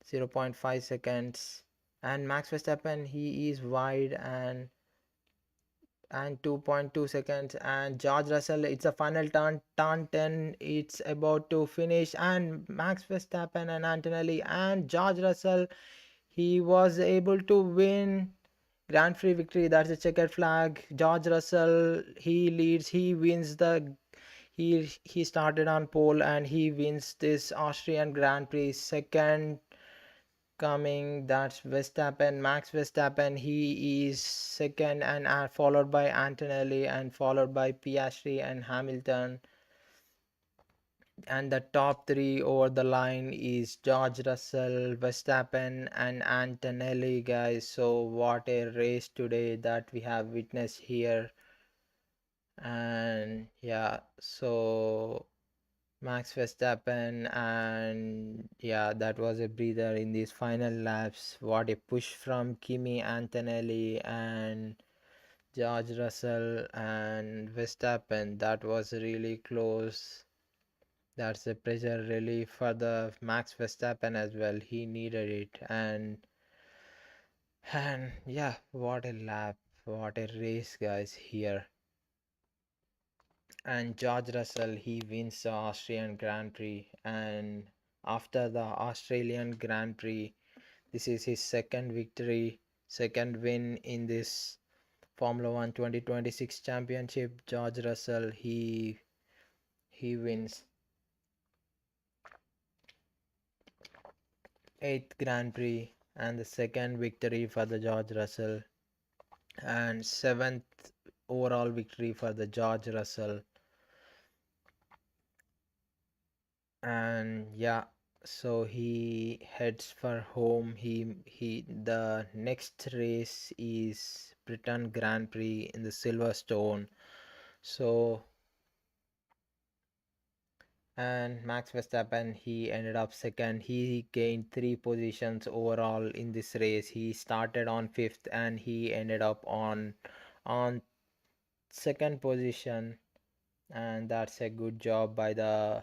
0.5 seconds. And Max Verstappen, he is wide, and 2.2 seconds. And George Russell, it's a final turn 10, it's about to finish, and Max Verstappen and Antonelli and George Russell, he was able to win Grand Prix victory. That's a checkered flag. George Russell, he leads, he wins the he started on pole, and he wins this Austrian Grand Prix. Second coming, that's Verstappen, Max Verstappen, he is second, and followed by Antonelli, and followed by Piastri and Hamilton. And the top three over the line is George Russell, Verstappen, and Antonelli, guys. So what a race today that we have witnessed here. And yeah, so Max Verstappen, and yeah, that was a breather in these final laps. What a push from Kimi Antonelli and George Russell and Verstappen. That was really close. That's a pressure relief for the Max Verstappen as well. He needed it, and yeah, what a lap, what a race, guys, here. And George Russell, he wins the Austrian Grand Prix, and after the Australian Grand Prix, this is his second victory, second win in this Formula 1 2026 championship. George Russell, he wins eighth Grand Prix, and the second victory for the George Russell, and seventh overall victory for the George Russell. And yeah, so he heads for home. He the next race is Britain Grand Prix in the Silverstone. So, and Max Verstappen, he ended up second. He gained three positions overall in this race. He started on fifth, and he ended up on second position, and that's a good job by the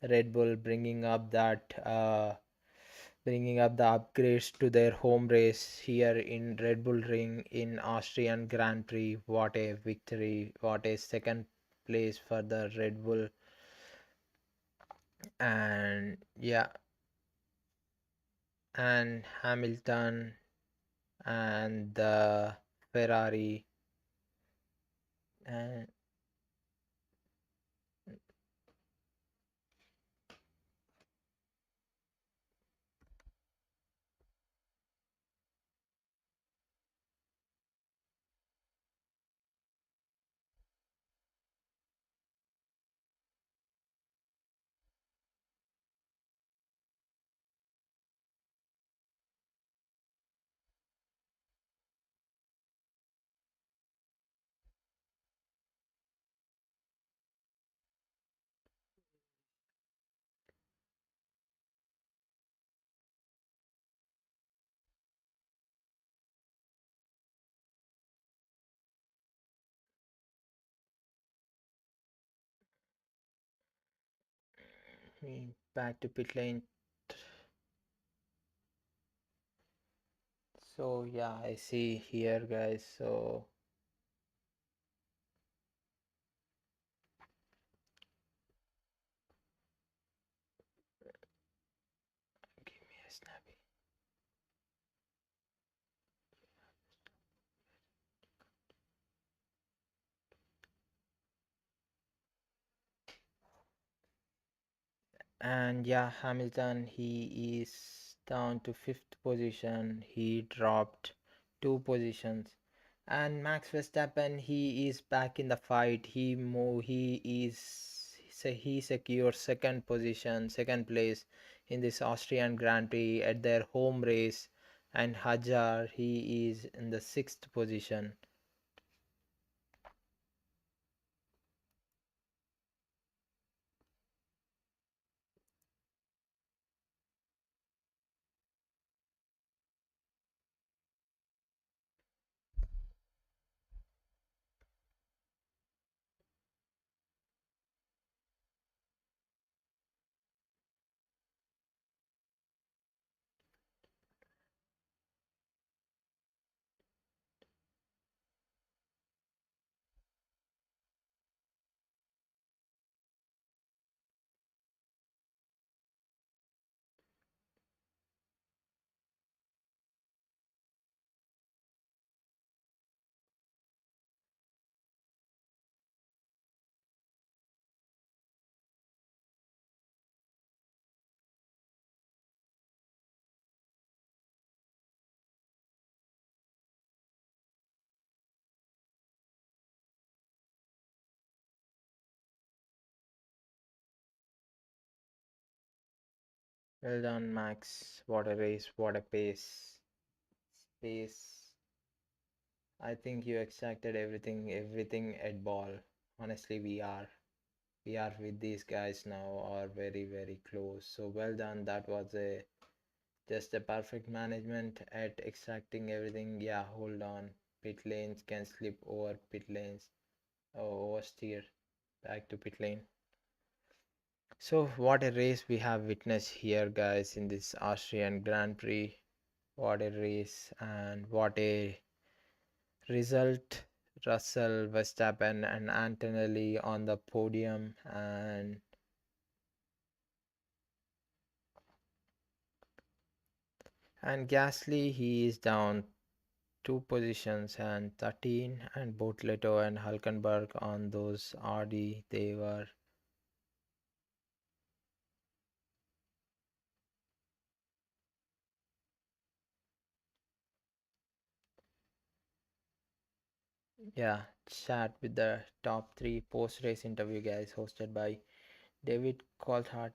Red Bull, bringing up the upgrades to their home race here in Red Bull Ring in Austrian Grand Prix. What a victory, what a second place for the Red Bull. And yeah, and Hamilton and the Ferrari, and back to pit lane. So yeah, I see here, guys. So give me a snappy. And yeah, Hamilton, he is down to fifth position. He dropped two positions. And Max Verstappen, he is back in the fight. He secures second position, second place in this Austrian Grand Prix at their home race. And Hajar, he is in the sixth position. Well done, Max. What a race, what a pace. Pace. I think you extracted everything at ball. Honestly, we are with these guys now are very close. So well done. That was a just a perfect management at extracting everything. Yeah, hold on. Pit lanes can slip over pit lanes. Oh, oversteer back to pit lane. So what a race we have witnessed here, guys, in this Austrian Grand Prix. What a race and what a result. Russell, Verstappen, and Antonelli on the podium, and Gasly he is down two positions and 13, and Botleto and Hulkenberg on those RD they were. Yeah, chat with the top three post race interview guys hosted by David Coulthard.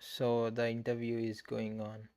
So the interview is going on.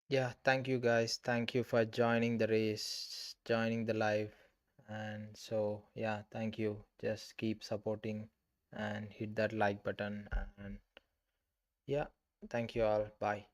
Yeah, thank you guys. Thank you for joining the race, joining the live. And so, yeah, thank you. Just keep supporting and hit that like button. And yeah, thank you all. Bye.